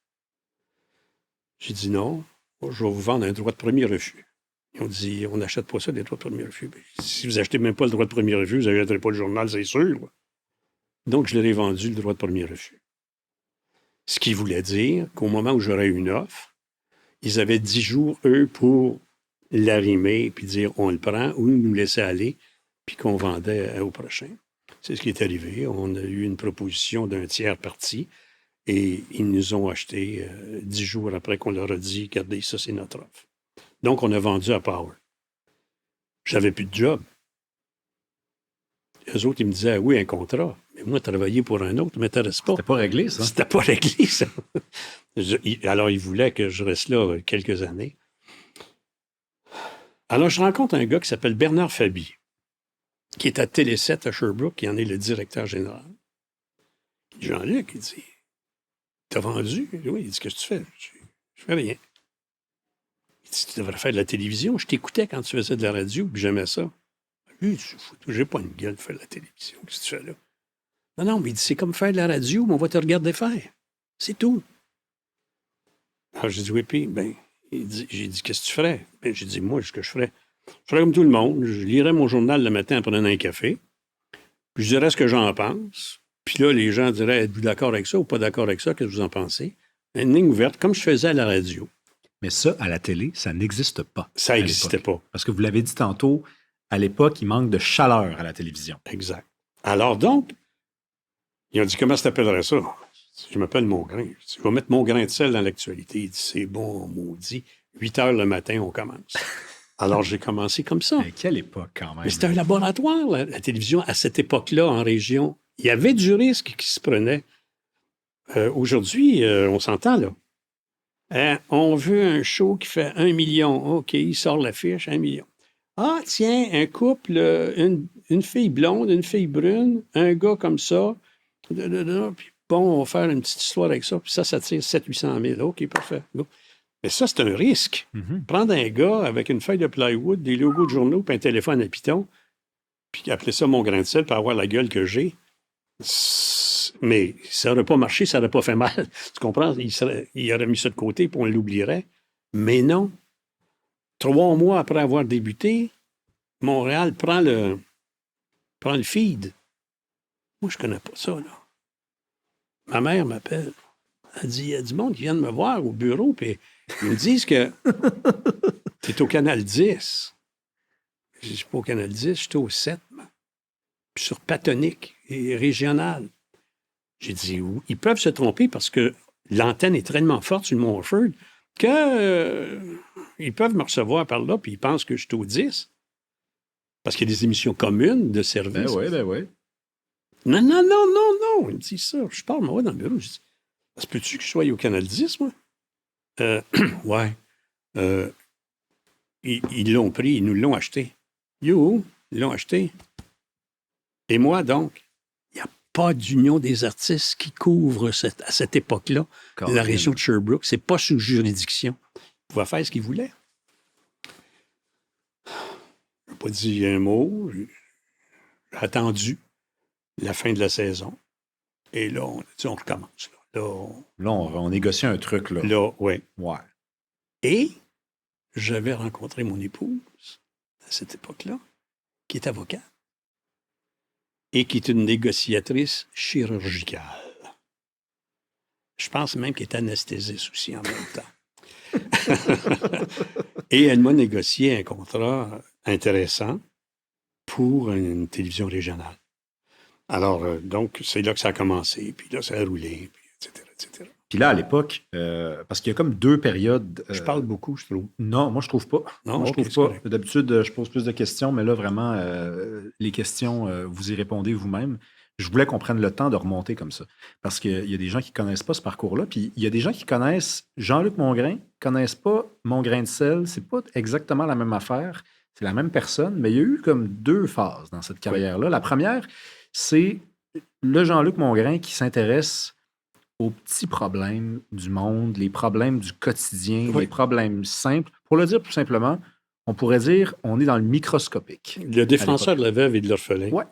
J'ai dit non, je vais vous vendre un droit de premier refus. Ils ont dit, on n'achète pas ça, des droits de premier refus. Ben, si vous n'achetez même pas le droit de premier refus, vous n'achèterez pas le journal, c'est sûr. Donc, je leur ai vendu le droit de premier refus. Ce qui voulait dire qu'au moment où j'aurais une offre, ils avaient 10 jours, eux, pour l'arrimer puis dire on le prend ou nous laisser aller puis qu'on vendait au prochain. C'est ce qui est arrivé. On a eu une proposition d'un tiers parti et ils nous ont acheté 10 jours après qu'on leur a dit regardez, ça, c'est notre offre. Donc, on a vendu à Power. J'avais plus de job. Eux autres, ils me disaient oui, un contrat. Mais moi, travailler pour un autre ne m'intéresse pas. C'était pas réglé, ça? C'était pas réglé, ça. Alors, ils voulaient que je reste là quelques années. Alors, je rencontre un gars qui s'appelle Bernard Fabi, qui est à Télé 7 à Sherbrooke, qui en est le directeur général. Jean-Luc, il dit T'as vendu? Oui, il dit, qu'est-ce que tu fais? Je fais rien. Il dit, tu devrais faire de la télévision. Je t'écoutais quand tu faisais de la radio, puis j'aimais ça. Lui, j'ai pas une gueule de faire de la télévision. Qu'est-ce que tu fais là? Non, non, mais il dit, c'est comme faire de la radio, mais on va te regarder faire. C'est tout. Alors, j'ai dit, oui, puis, ben, j'ai dit, qu'est-ce que tu ferais? Ben, j'ai dit, moi, ce que je ferais comme tout le monde. Je lirais mon journal le matin en prenant un café, puis je dirais ce que j'en pense. Puis là, les gens diraient, êtes-vous d'accord avec ça ou pas d'accord avec ça? Qu'est-ce que vous en pensez? Une ligne ouverte, comme je faisais à la radio. Mais ça, à la télé, ça n'existe pas. Ça n'existait pas. Parce que vous l'avez dit tantôt, à l'époque, il manque de chaleur à la télévision. Exact. Alors donc, ils ont dit, comment ça t'appellerais ça? Je m'appelle Mongrain. Je vais mettre mon grain de sel dans l'actualité. Il dit, c'est bon, maudit. 8 heures le matin, on commence. Alors, j'ai commencé comme ça. Mais quelle époque, quand même. Mais c'était un laboratoire, la télévision, à cette époque-là, en région. Il y avait du risque qui se prenait. Aujourd'hui, on s'entend, là. On veut un show qui fait 1 million. OK, il sort l'affiche, 1 million. Ah, tiens, un couple, une fille blonde, une fille brune, un gars comme ça. Puis bon, on va faire une petite histoire avec ça. Puis ça tire 700-800 000. OK, parfait. Go. Mais ça, c'est un risque. Mm-hmm. Prendre un gars avec une feuille de plywood, des logos de journaux, puis un téléphone à piton, puis appeler ça mon grain de sel pour avoir la gueule que j'ai. Mais ça n'aurait pas marché, ça n'aurait pas fait mal. Tu comprends? Il aurait mis ça de côté, puis on l'oublierait. Mais non. 3 mois après avoir débuté, Montréal prend le feed. Moi, je connais pas ça, là. Ma mère m'appelle. Elle dit, il y a du monde qui vient de me voir au bureau, puis ils me disent que tu es au Canal 10. Je ne suis pas au Canal 10, je suis au 7. Puis sur Patonique et régional. J'ai dit, ils peuvent se tromper parce que l'antenne est tellement forte sur le Montford qu'ils peuvent me recevoir par là, puis ils pensent que je suis au 10. Parce qu'il y a des émissions communes de service. Ben oui. Non, non, non, non, non. Il me dit ça. Je parle, moi, dans le bureau. Je dis, ça se peut-tu que je sois au Canal 10, moi? Ouais. Ils l'ont pris, ils nous l'ont acheté. Ils l'ont acheté. Et moi, donc, il n'y a pas d'union des artistes qui couvre à cette époque-là la région de Sherbrooke. C'est pas sous juridiction. Ils pouvaient faire ce qu'ils voulaient. Je n'ai pas dit un mot. J'ai attendu la fin de la saison. Et là, on a dit, on recommence. Là, on négocie un truc, là. Là, oui. Ouais. Et j'avais rencontré mon épouse à cette époque-là, qui est avocate et qui est une négociatrice chirurgicale. Je pense même qu'elle est anesthésiste aussi en même temps. Et elle m'a négocié un contrat intéressant pour une télévision régionale. Alors, donc, c'est là que ça a commencé, puis là, ça a roulé, puis etc., etc. Puis là, à l'époque, parce qu'il y a comme 2 périodes... Je parle beaucoup, je trouve. Non, moi, je trouve pas. Non, moi, je okay, trouve pas. D'habitude, je pose plus de questions, mais là, vraiment, les questions, vous y répondez vous-même. Je voulais qu'on prenne le temps de remonter comme ça. Parce qu'il y a des gens qui ne connaissent pas ce parcours-là, puis il y a des gens qui connaissent Jean-Luc Mongrain, ne connaissent pas Mon grain de sel. C'est pas exactement la même affaire. C'est la même personne, mais il y a eu comme 2 phases dans cette carrière-là. La première, c'est le Jean-Luc Mongrain qui s'intéresse aux petits problèmes du monde, les problèmes du quotidien, les problèmes simples. Pour le dire plus simplement, on pourrait dire on est dans le microscopique. Le défenseur de la veuve et de l'orphelin. Ouais.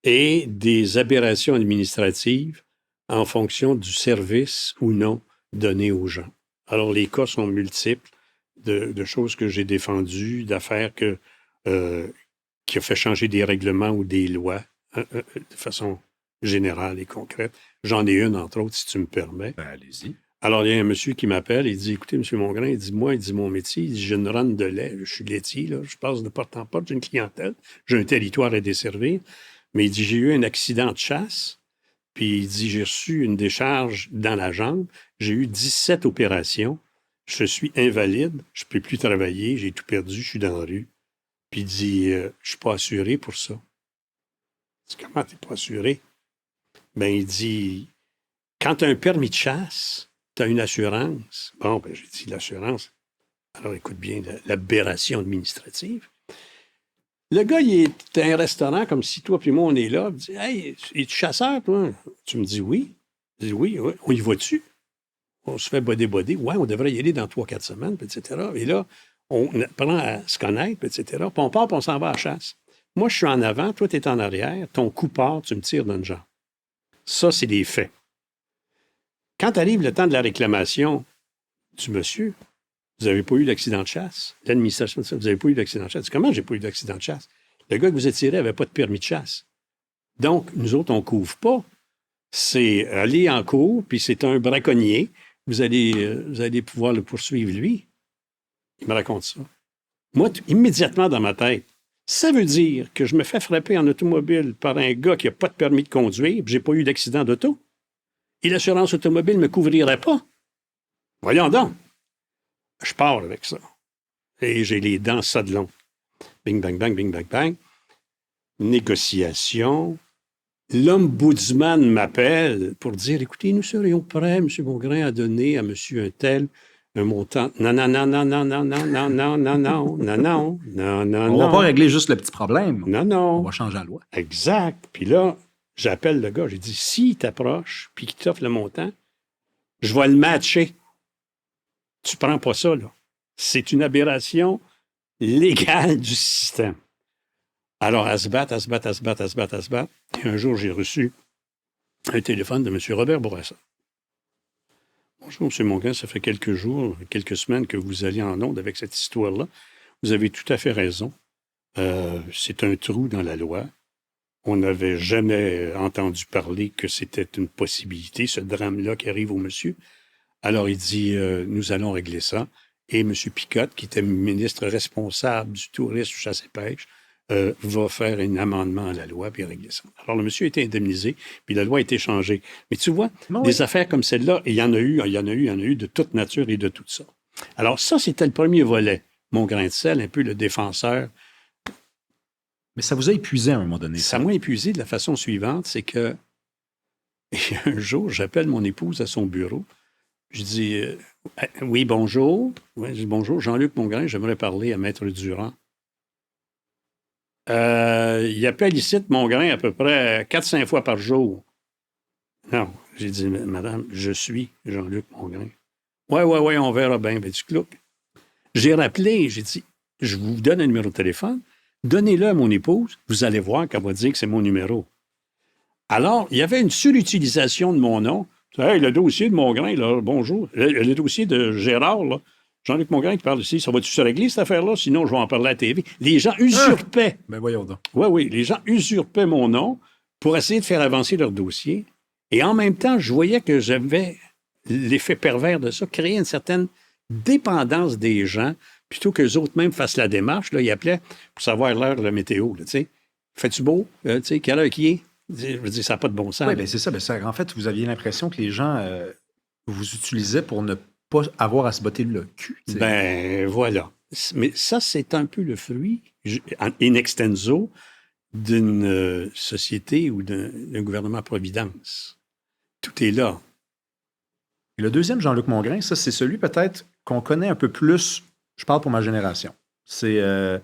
Et des aberrations administratives en fonction du service ou non donné aux gens. Alors, les cas sont multiples de choses que j'ai défendues, d'affaires qui ont fait changer des règlements ou des lois de façon générale et concrète. J'en ai une, entre autres, si tu me permets. Ben, allez-y. Alors, il y a un monsieur qui m'appelle, il dit, écoutez, M. Mongrain, il dit, moi, il dit, mon métier, il dit, j'ai une rente de lait, je suis laitier, là, je passe de porte en porte, j'ai une clientèle, j'ai un territoire à desservir, mais il dit, j'ai eu un accident de chasse, puis il dit, j'ai reçu une décharge dans la jambe, j'ai eu 17 opérations, je suis invalide, je ne peux plus travailler, j'ai tout perdu, je suis dans la rue. Puis il dit, je ne suis pas assuré pour ça. Je dis, comment tu n'es pas assuré? Ben, il dit, quand tu as un permis de chasse, tu as une assurance. Bon, ben, j'ai dit, l'assurance. Alors, écoute bien, l'aberration administrative. Le gars, il est à un restaurant comme si toi puis moi, on est là. Il dit, hey, es-tu chasseur, toi? Tu me dis oui. Je dis oui, oui. On y va-tu? on se fait boder. Ouais, on devrait y aller dans 3-4 semaines, etc. Et là, on apprend à se connaître, etc. Puis on part, puis on s'en va à la chasse. Moi, je suis en avant, toi, tu es en arrière. Ton coup part, tu me tires dans le jambe. Ça, c'est des faits. Quand arrive le temps de la réclamation du monsieur, vous n'avez pas eu d'accident de chasse. L'administration, vous n'avez pas eu d'accident de chasse. Comment j'ai pas eu d'accident de chasse? Le gars que vous tiré n'avait pas de permis de chasse. Donc, nous autres, on ne couvre pas. C'est aller en cours, puis c'est un braconnier. Vous allez pouvoir le poursuivre, lui. Il me raconte ça. Moi, immédiatement dans ma tête, ça veut dire que je me fais frapper en automobile par un gars qui n'a pas de permis de conduire, puis je n'ai pas eu d'accident d'auto. Et l'assurance automobile ne me couvrirait pas. Voyons donc. Je pars avec ça. Et j'ai les dents ça de long. Bing, bang, bang, bing, bang, bang. Négociation. L'ombudsman m'appelle pour dire, écoutez, nous serions prêts, M. Beaugrain, à donner à M. un tel un montant. Non. On va pas régler juste le petit problème. Non. On va changer la loi. Exact. Puis là, j'appelle le gars, j'ai dit, s'il t'approche puis qu'il t'offre le montant, je vais le matcher. Tu prends pas ça, là. C'est une aberration légale du système. Alors, à se battre. Et un jour, j'ai reçu un téléphone de M. Robert Bourassa. Bonjour, M. Mongrain, ça fait quelques jours, quelques semaines que vous allez en onde avec cette histoire-là. Vous avez tout à fait raison. C'est un trou dans la loi. On n'avait jamais entendu parler que c'était une possibilité, ce drame-là qui arrive au monsieur. Alors, il dit, nous allons régler ça. Et M. Picotte, qui était ministre responsable du tourisme, chasse et pêche, va faire un amendement à la loi puis régler ça. Alors, le monsieur a été indemnisé, puis la loi a été changée. Mais tu vois, des affaires comme celle-là, il y en a eu de toute nature et de tout ça. Alors, ça, c'était le premier volet. Mon grain de sel, un peu le défenseur. Mais ça vous a épuisé à un moment donné. Ça m'a épuisé de la façon suivante, c'est que un jour, j'appelle mon épouse à son bureau. Je dis, oui, bonjour. Oui, je dis, bonjour, Jean-Luc Mongrain, j'aimerais parler à Maître Durand. Il appelle ici Mongrain à peu près 4-5 fois par jour. Non, j'ai dit, madame, je suis Jean-Luc Mongrain. Oui, on verra bien. Ben, du clouc. J'ai rappelé, j'ai dit, je vous donne un numéro de téléphone, donnez-le à mon épouse, vous allez voir qu'elle va dire que c'est mon numéro. Alors, il y avait une surutilisation de mon nom. Hey, le dossier de Mongrain, là, bonjour. Le dossier de Gérard, là, Jean-Luc Mongrain qui parle ici, ça va-tu se régler, cette affaire-là? Sinon, je vais en parler à la TV. Les gens usurpaient. Ben voyons donc. Oui, les gens usurpaient mon nom pour essayer de faire avancer leur dossier. Et en même temps, je voyais que j'avais l'effet pervers de ça, créer une certaine dépendance des gens, plutôt qu'eux autres même fassent la démarche. Là, ils appelaient pour savoir l'heure de la météo. Là, fais-tu beau? Quelle heure qui est? Je veux dire, ça n'a pas de bon sens. Oui, bien c'est ça. En fait, vous aviez l'impression que les gens vous utilisaient pour ne pas avoir à se botter le cul. T'sais. Ben, voilà. Mais ça, c'est un peu le fruit, in extenso, d'une société ou d'un gouvernement à providence. Tout est là. Et le deuxième, Jean-Luc Mongrain, ça, c'est celui peut-être qu'on connaît un peu plus. Je parle pour ma génération. C'est le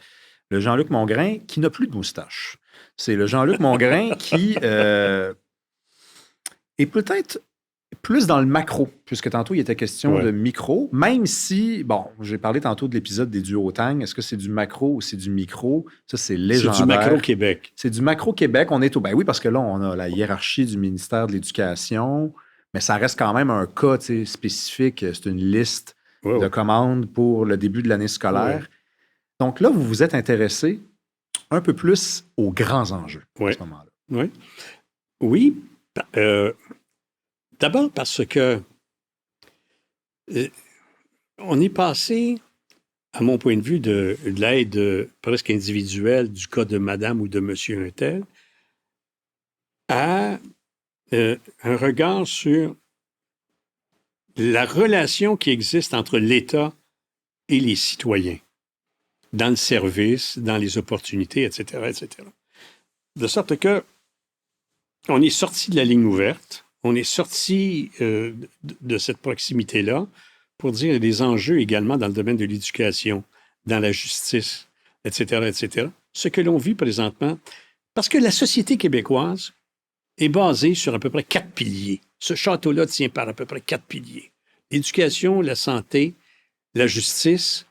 Jean-Luc Mongrain qui n'a plus de moustache. C'est le Jean-Luc Mongrain qui est peut-être plus dans le macro, puisque tantôt, il était question de micro, même si, bon, j'ai parlé tantôt de l'épisode des duotangs. Est-ce que c'est du macro ou c'est du micro? Ça, c'est légendaire. C'est du macro-Québec. C'est du macro-Québec. On est au... Ben oui, parce que là, on a la hiérarchie du ministère de l'Éducation, mais ça reste quand même un cas spécifique. C'est une liste de commandes pour le début de l'année scolaire. Donc là, vous vous êtes intéressé un peu plus aux grands enjeux à ce moment-là. Oui. D'abord parce que on est passé, à mon point de vue, de l'aide presque individuelle du cas de madame ou de monsieur un tel à un regard sur la relation qui existe entre l'État et les citoyens dans le service, dans les opportunités, etc., etc. De sorte que on est sorti de la ligne ouverte, on est sorti de cette proximité-là pour dire des enjeux également dans le domaine de l'éducation, dans la justice, etc., etc. Ce que l'on vit présentement, parce que la société québécoise est basée sur à peu près 4 piliers. Ce château-là tient par à peu près 4 piliers. éducation, la santé, la justice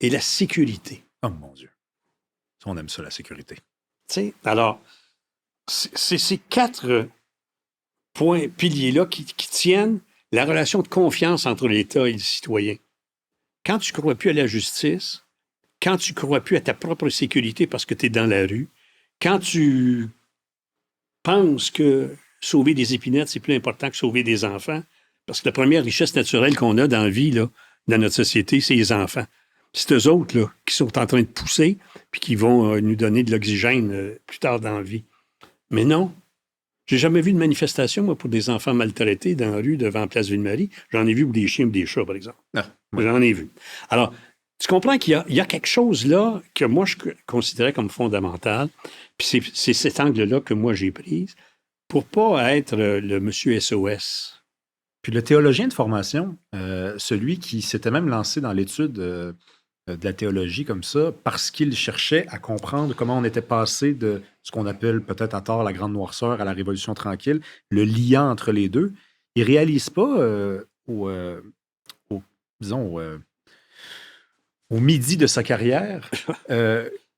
et la sécurité. Oh mon Dieu. On aime ça, la sécurité. Tu sais, alors, c'est ces 4 piliers-là qui tiennent la relation de confiance entre l'État et le citoyen. Quand tu ne crois plus à la justice, quand tu ne crois plus à ta propre sécurité parce que tu es dans la rue, quand tu penses que sauver des épinettes, c'est plus important que sauver des enfants, parce que la première richesse naturelle qu'on a dans la vie, là, dans notre société, c'est les enfants. C'est eux autres là, qui sont en train de pousser puis qui vont nous donner de l'oxygène plus tard dans la vie. Mais non, j'ai jamais vu de manifestation, moi, pour des enfants maltraités dans la rue devant la Place Ville-Marie. J'en ai vu pour des chiens ou des chats, par exemple. Ah, oui. J'en ai vu. Alors, tu comprends qu'il y a quelque chose là que moi, je considérais comme fondamental. Puis c'est cet angle-là que moi, j'ai pris pour pas être le monsieur SOS. Puis le théologien de formation, celui qui s'était même lancé dans l'étude de la théologie comme ça, parce qu'il cherchait à comprendre comment on était passé de ce qu'on appelle peut-être à tort la Grande Noirceur à la Révolution tranquille, le liant entre les deux, il ne réalise pas au midi de sa carrière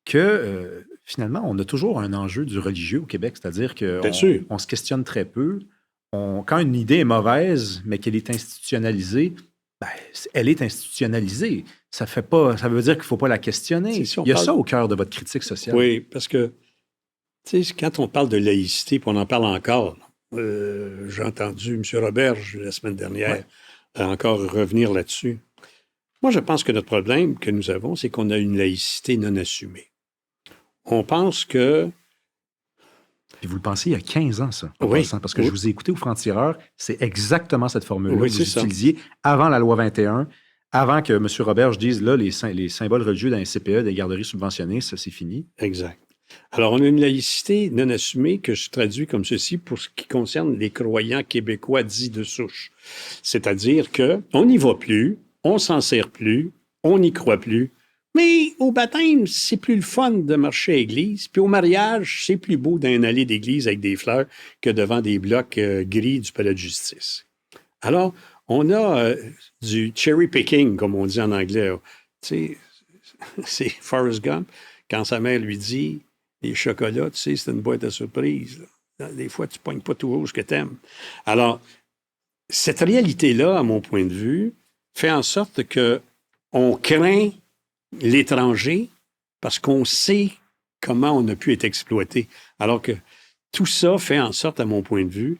que finalement, on a toujours un enjeu du religieux au Québec, c'est-à-dire qu'on se questionne très peu. Quand une idée est mauvaise, mais qu'elle est institutionnalisée, ben, elle est institutionnalisée. Ça veut dire qu'il ne faut pas la questionner. Il y a ça au cœur de votre critique sociale. Oui, parce que, tu sais, quand on parle de laïcité, puis on en parle encore, j'ai entendu M. Roberge la semaine dernière encore revenir là-dessus. Moi, je pense que notre problème que nous avons, c'est qu'on a une laïcité non assumée. On pense que... Puis vous le pensez il y a 15 ans, ça. Oui. Parce que je vous ai écouté au Franc-Tireur, c'est exactement cette formule-là oui, que vous utilisiez avant la loi 21, avant que M. Roberge dise, là, les symboles religieux dans les CPE, des garderies subventionnées, ça, c'est fini. Exact. Alors, on a une laïcité non assumée que je traduis comme ceci pour ce qui concerne les croyants québécois dits de souche. C'est-à-dire qu'on n'y va plus, on s'en sert plus, on n'y croit plus. Mais au baptême, c'est plus le fun de marcher à l'église. Puis au mariage, c'est plus beau d'un allée d'église avec des fleurs que devant des blocs gris du palais de justice. Alors, on a du cherry picking, comme on dit en anglais. Tu sais, c'est Forrest Gump, quand sa mère lui dit « Les chocolats, tu sais, c'est une boîte à surprise. Là. Des fois, tu ne pognes pas tout rouge que tu aimes. » Alors, cette réalité-là, à mon point de vue, fait en sorte qu'on craint l'étranger parce qu'on sait comment on a pu être exploité. Alors que tout ça fait en sorte, à mon point de vue,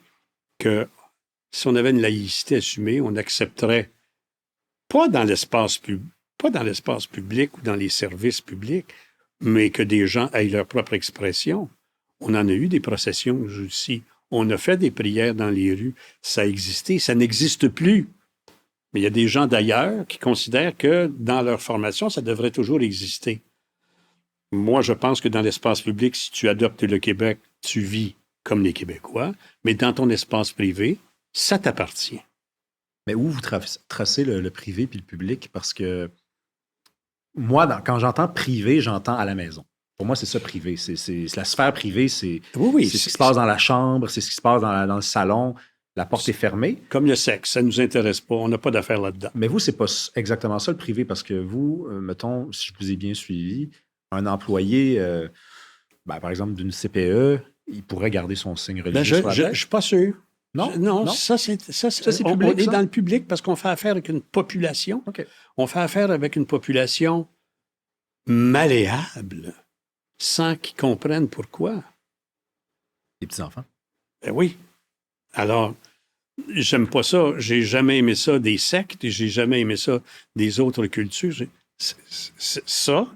que si on avait une laïcité assumée, on accepterait, pas dans l'espace public ou dans les services publics, mais que des gens aient leur propre expression. On en a eu des processions aussi. On a fait des prières dans les rues. Ça a existé. Ça n'existe plus. Mais il y a des gens d'ailleurs qui considèrent que dans leur formation, ça devrait toujours exister. Moi, je pense que dans l'espace public, si tu adoptes le Québec, tu vis comme les Québécois, mais dans ton espace privé, ça t'appartient. Mais où vous tracez le privé puis le public? Parce que moi, quand j'entends privé, j'entends à la maison. Pour moi, c'est ça, privé. C'est la sphère privée, c'est ce qui se passe dans la chambre, c'est ce qui se passe dans le salon. La porte est fermée. Comme le sexe, ça ne nous intéresse pas. On n'a pas d'affaires là-dedans. Mais vous, c'est pas exactement ça, le privé, parce que vous, mettons, si je vous ai bien suivi, un employé, par exemple, d'une CPE, il pourrait garder son signe religieux sur la tête. Je ne suis pas sûr. Non? Ça, c'est public, on est dans le public parce qu'on fait affaire avec une population. Okay. On fait affaire avec une population malléable, sans qu'ils comprennent pourquoi. Les petits-enfants. Ben oui. Alors, j'aime pas ça. J'ai jamais aimé ça des sectes et j'ai jamais aimé ça des autres cultures. Ça,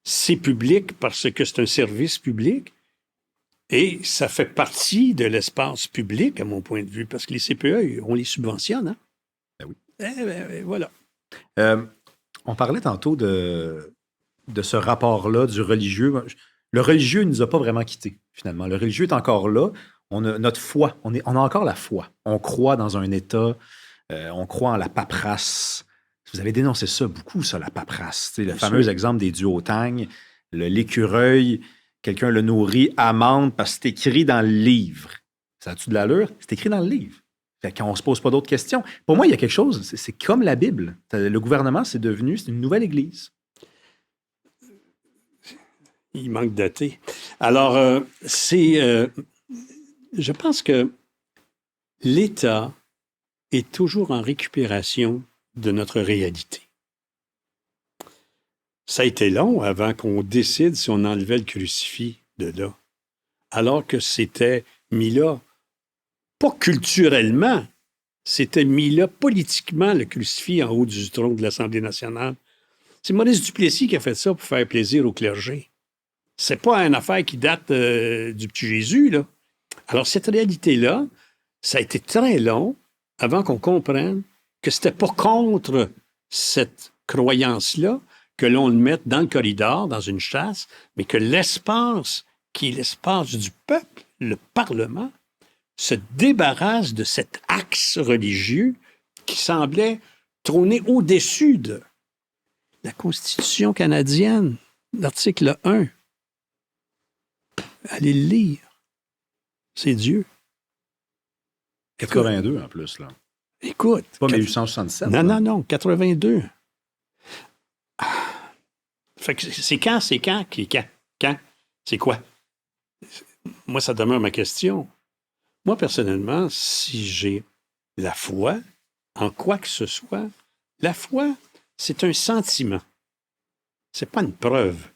c'est public parce que c'est un service public et ça fait partie de l'espace public, à mon point de vue, parce que les CPE, on les subventionne. Hein? Ben oui. Voilà. On parlait tantôt de ce rapport-là du religieux. Le religieux ne nous a pas vraiment quittés, finalement. Le religieux est encore là. On a notre foi. On a encore la foi. On croit dans un État. On croit en la paperasse. Vous avez dénoncé ça beaucoup, ça, la paperasse. Le fameux exemple des duotangs, l'écureuil, quelqu'un le nourrit, amende, parce que c'est écrit dans le livre. Ça a-tu de l'allure? C'est écrit dans le livre. Fait qu'on ne se pose pas d'autres questions. Pour moi, il y a quelque chose, c'est comme la Bible. Le gouvernement, c'est une nouvelle Église. Il manque de thé. Alors, je pense que l'État est toujours en récupération de notre réalité. Ça a été long avant qu'on décide si on enlevait le crucifix de là, alors que c'était mis là, pas culturellement, c'était mis là politiquement, le crucifix en haut du trône de l'Assemblée nationale. C'est Maurice Duplessis qui a fait ça pour faire plaisir au clergé. C'est pas une affaire qui date du petit Jésus, là. Alors, cette réalité-là, ça a été très long avant qu'on comprenne que c'était pas contre cette croyance-là que l'on le mette dans le corridor, dans une chasse, mais que l'espace, qui est l'espace du peuple, le Parlement, se débarrasse de cet axe religieux qui semblait trôner au-dessus de la Constitution canadienne, l'article 1. Allez le lire. C'est Dieu. 82 en plus, là. Écoute. Pas 1867. Non, 82. Fait que c'est quand? Quand? C'est quoi? Moi, ça demeure ma question. Moi, personnellement, si j'ai la foi, en quoi que ce soit, la foi, c'est un sentiment. C'est pas une preuve.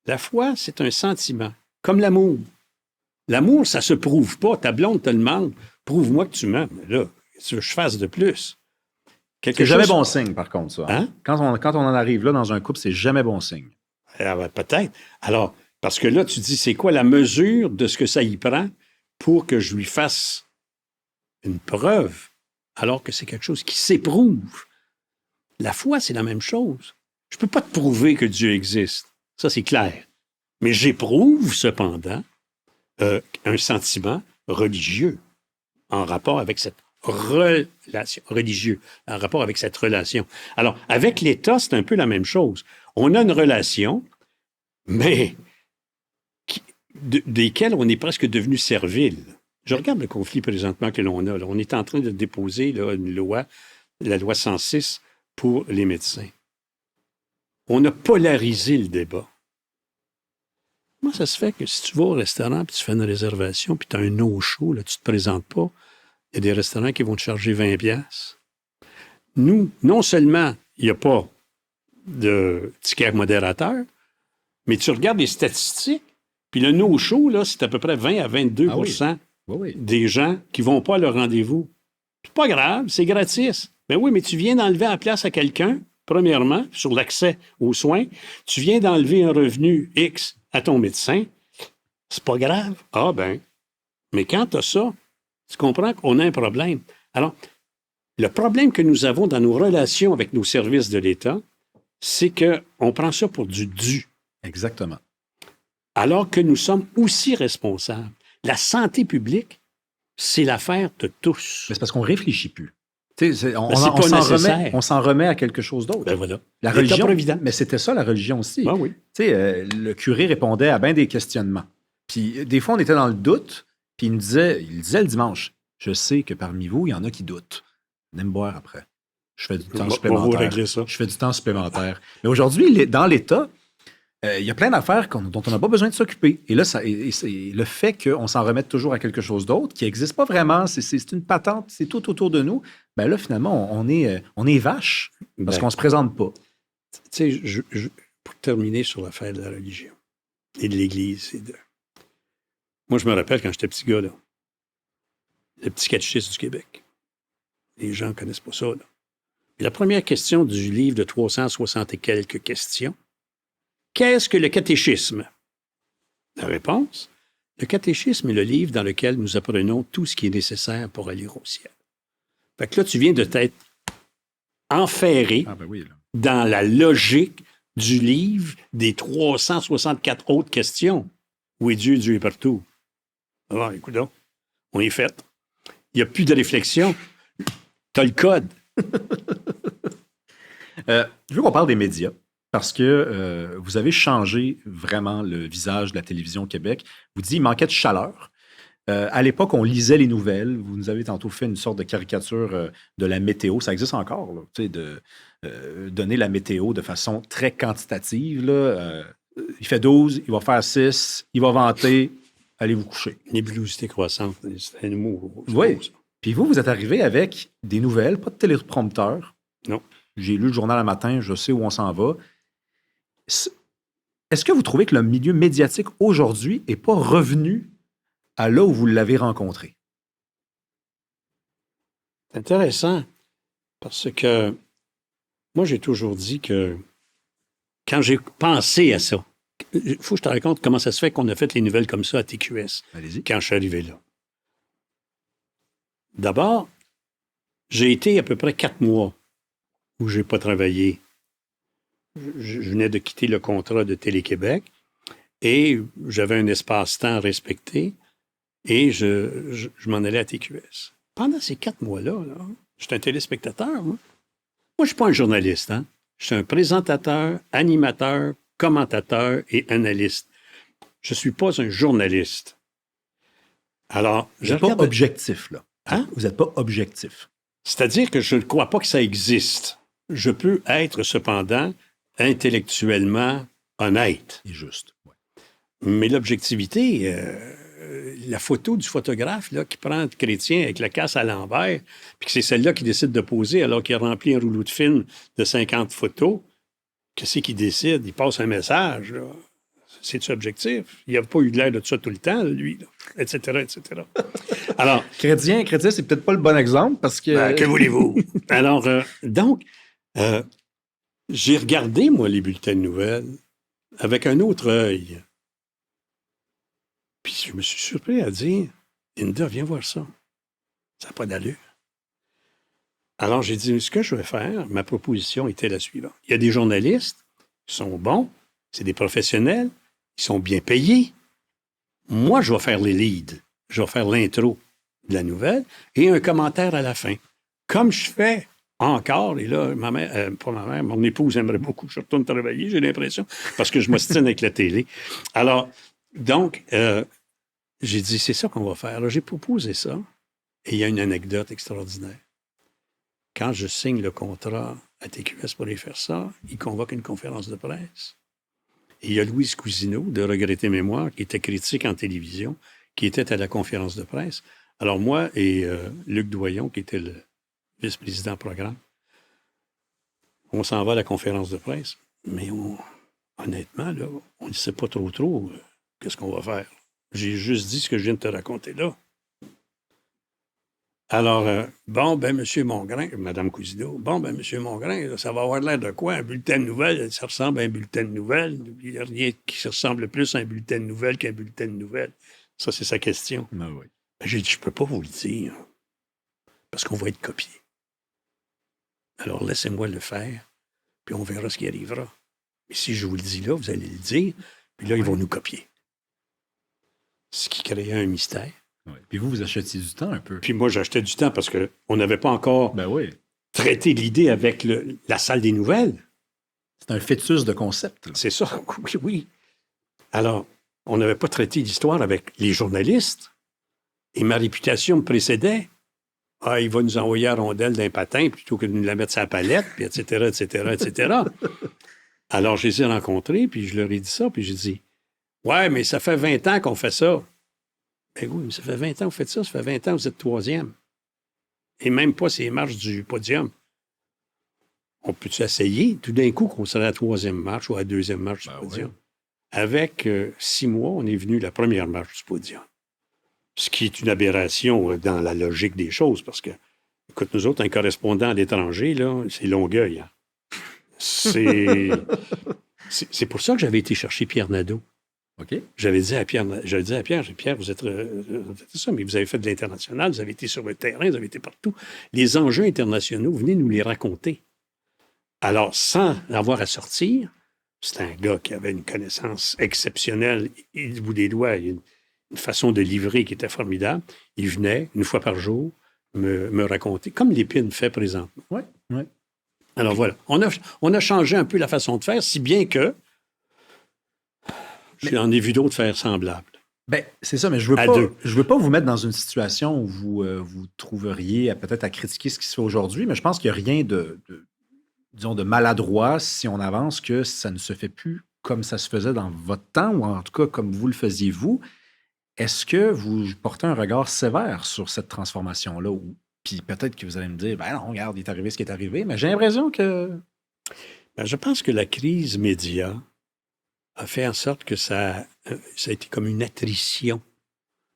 La foi, c'est un sentiment. Comme l'amour. L'amour, ça se prouve pas. Ta blonde te demande, prouve-moi que tu m'aimes. Mais là, tu veux que je fasse de plus? C'est jamais bon signe, par contre, ça. Hein? Quand on en arrive là dans un couple, c'est jamais bon signe. Ah ben, peut-être. Alors, parce que là, tu dis, c'est quoi la mesure de ce que ça y prend pour que je lui fasse une preuve, alors que c'est quelque chose qui s'éprouve. La foi, c'est la même chose. Je ne peux pas te prouver que Dieu existe. Ça, c'est clair. Mais j'éprouve, cependant, un sentiment religieux en rapport avec cette relation, religieux, en rapport avec cette relation. Alors, avec l'État, c'est un peu la même chose. On a une relation, mais desquelles on est presque devenu servile. Je regarde le conflit présentement que l'on a. Là. On est en train de déposer là, une loi, la loi 106, pour les médecins. On a polarisé le débat. Comment ça se fait que si tu vas au restaurant puis tu fais une réservation puis tu as un eau chaud, là, tu ne te présentes pas, il y a des restaurants qui vont te charger 20$. Nous, non seulement il n'y a pas de ticket modérateur, mais tu regardes les statistiques, puis le no-show, là, c'est à peu près 20 à 22% des gens qui ne vont pas à leur rendez-vous. C'est pas grave, c'est gratis. Ben oui, mais tu viens d'enlever la place à quelqu'un, premièrement, sur l'accès aux soins. Tu viens d'enlever un revenu X à ton médecin. C'est pas grave. Ah ben, mais quand tu as ça, tu comprends qu'on a un problème. Alors, le problème que nous avons dans nos relations avec nos services de l'État, c'est qu'on prend ça pour du dû. Exactement. Alors que nous sommes aussi responsables. La santé publique, c'est l'affaire de tous. Mais c'est parce qu'on ne réfléchit plus. On s'en remet à quelque chose d'autre. Ben voilà. La religion, mais c'était ça la religion aussi. Ben oui. Le curé répondait à bien des questionnements. Puis des fois, on était dans le doute, puis il disait le dimanche, je sais que parmi vous, il y en a qui doutent. Venez me boire après. Je fais du temps supplémentaire. Vous régler ça. Je fais du temps supplémentaire. Mais aujourd'hui, dans l'État, il y a plein d'affaires dont on n'a pas besoin de s'occuper. Et là, le fait qu'on s'en remette toujours à quelque chose d'autre, qui n'existe pas vraiment, c'est une patente, c'est tout autour de nous, bien là, finalement, on est vache parce qu'on ne se présente pas. Tu sais, pour terminer sur l'affaire de la religion et de l'Église, moi, je me rappelle quand j'étais petit gars, là, le petit catéchisme du Québec. Les gens ne connaissent pas ça. Là. Et la première question du livre de 360 et quelques questions, qu'est-ce que le catéchisme? La réponse, le catéchisme est le livre dans lequel nous apprenons tout ce qui est nécessaire pour aller au ciel. Fait que là, tu viens de t'être enferré dans la logique du livre des 364 autres questions. Où est Dieu? Dieu est partout. Ah, écoute donc, on est fait. Il n'y a plus de réflexion. Tu as le code. Je veux qu'on parle des médias. Parce que vous avez changé vraiment le visage de la télévision au Québec. Vous dites qu'il manquait de chaleur. À l'époque, on lisait les nouvelles. Vous nous avez tantôt fait une sorte de caricature de la météo. Ça existe encore, là, tu sais, de donner la météo de façon très quantitative. Là. Il fait 12, il va faire 6, il va venter, allez vous coucher. Nébulosité croissante, c'est un mot. Oui. Puis vous êtes arrivé avec des nouvelles, pas de téléprompteur. Non. J'ai lu le journal un matin, je sais où on s'en va. Est-ce que vous trouvez que le milieu médiatique aujourd'hui n'est pas revenu à là où vous l'avez rencontré? C'est intéressant parce que moi, j'ai toujours dit que quand j'ai pensé à ça, il faut que je te raconte comment ça se fait qu'on a fait les nouvelles comme ça à TQS. Allez-y. Quand je suis arrivé là. D'abord, j'ai été à peu près 4 mois où je n'ai pas travaillé. Je venais de quitter le contrat de Télé-Québec et j'avais un espace-temps respecté et je m'en allais à TQS. Pendant ces 4 mois-là, j'étais un téléspectateur. Moi, je ne suis pas un journaliste. Hein? Je suis un présentateur, animateur, commentateur et analyste. Je ne suis pas un journaliste. Alors, vous n'êtes pas objectif, là. Hein? Vous n'êtes pas objectif. C'est-à-dire que je ne crois pas que ça existe. Je peux être, cependant, intellectuellement honnête. Et juste. Ouais. Mais l'objectivité, la photo du photographe là, qui prend Chrétien avec la casse à l'envers, puis que c'est celle-là qui décide de poser alors qu'il a rempli un rouleau de film de 50 photos, qu'est-ce qu'il décide? Il passe un message. Là. C'est-tu objectif? Il n'a pas eu de l'air de ça tout le temps, lui, là, etc., etc. Alors, Chrétien, c'est peut-être pas le bon exemple parce que... Ben, que voulez-vous? Alors, donc, j'ai regardé, moi, les bulletins de nouvelles avec un autre œil. Puis je me suis surpris à dire, Linda, viens voir ça. Ça n'a pas d'allure. Alors, j'ai dit, ce que je vais faire, ma proposition était la suivante. Il y a des journalistes qui sont bons, c'est des professionnels, ils sont bien payés. Moi, je vais faire les leads. Je vais faire l'intro de la nouvelle et un commentaire à la fin. Comme je fais encore, et là, ma mère, pas ma mère, mon épouse aimerait beaucoup que je retourne travailler, j'ai l'impression, parce que je m'ostine avec la télé. Alors, donc, j'ai dit, c'est ça qu'on va faire. Alors, j'ai proposé ça, et il y a une anecdote extraordinaire. Quand je signe le contrat à TQS pour aller faire ça, il convoque une conférence de presse. Et il y a Louise Cousineau, de Regretter Mémoire, qui était critique en télévision, qui était à la conférence de presse. Alors, moi et Luc Doyon, qui était le vice-président programme, on s'en va à la conférence de presse, mais honnêtement, là, on ne sait pas trop qu'est-ce qu'on va faire. J'ai juste dit ce que je viens de te raconter là. Alors, bon, ben, M. Mongrain, Mme Cousineau, bon, ben, M. Mongrain, là, ça va avoir l'air de quoi? Un bulletin de nouvelles, ça ressemble à un bulletin de nouvelles. Il n'y a rien qui se ressemble plus à un bulletin de nouvelles qu'un bulletin de nouvelles. Ça, c'est sa question. Ben oui. Ben, j'ai dit, je ne peux pas vous le dire, parce qu'on va être copié. Alors, laissez-moi le faire, puis on verra ce qui arrivera. Mais si je vous le dis là, vous allez le dire, puis là, ils vont nous copier. Ce qui créait un mystère. Ouais. Puis vous achetiez du temps un peu. Puis moi, j'achetais du temps parce qu'on n'avait pas encore traité l'idée avec la salle des nouvelles. C'est un fœtus de concept. Là. C'est ça, oui. Alors, on n'avait pas traité l'histoire avec les journalistes. Et ma réputation me précédait. Ah, il va nous envoyer à rondelle d'un patin plutôt que de nous la mettre sur la palette, puis etc., etc., etc. Alors, je les ai rencontrés, puis je leur ai dit ça, puis j'ai dit, ouais, mais ça fait 20 ans qu'on fait ça. Ben oui, mais ça fait 20 ans que vous faites ça, ça fait 20 ans que vous êtes troisième. Et même pas ces marches du podium. On peut-tu essayer tout d'un coup qu'on serait à la troisième marche ou à la deuxième marche du podium? Oui. Avec 6 mois, on est venu à la première marche du podium. Ce qui est une aberration dans la logique des choses, parce que, écoute, nous autres, un correspondant à l'étranger, là, c'est Longueuil. Hein. C'est pour ça que j'avais été chercher Pierre Nadeau. OK. J'avais dit à Pierre, Pierre, vous êtes ça, mais vous avez fait de l'international, vous avez été sur le terrain, vous avez été partout. Les enjeux internationaux, venez nous les raconter. Alors, sans avoir à sortir, c'est un gars qui avait une connaissance exceptionnelle, du bout des doigts, une façon de livrer qui était formidable. Il venait, une fois par jour, me raconter, comme Lépine fait présentement. Oui, oui. Alors voilà, on a changé un peu la façon de faire, si bien que j'en ai vu d'autres faire semblables. Ben, c'est ça, mais je veux à pas, deux. je veux pas vous mettre dans une situation où vous trouveriez peut-être à critiquer ce qui se fait aujourd'hui, mais je pense qu'il n'y a rien disons, de maladroit si on avance que ça ne se fait plus comme ça se faisait dans votre temps, ou en tout cas comme vous le faisiez vous. Est-ce que vous portez un regard sévère sur cette transformation-là? Puis peut-être que vous allez me dire, ben non, regarde, il est arrivé ce qui est arrivé, mais j'ai l'impression que. Ben, je pense que la crise média a fait en sorte que ça a été comme une attrition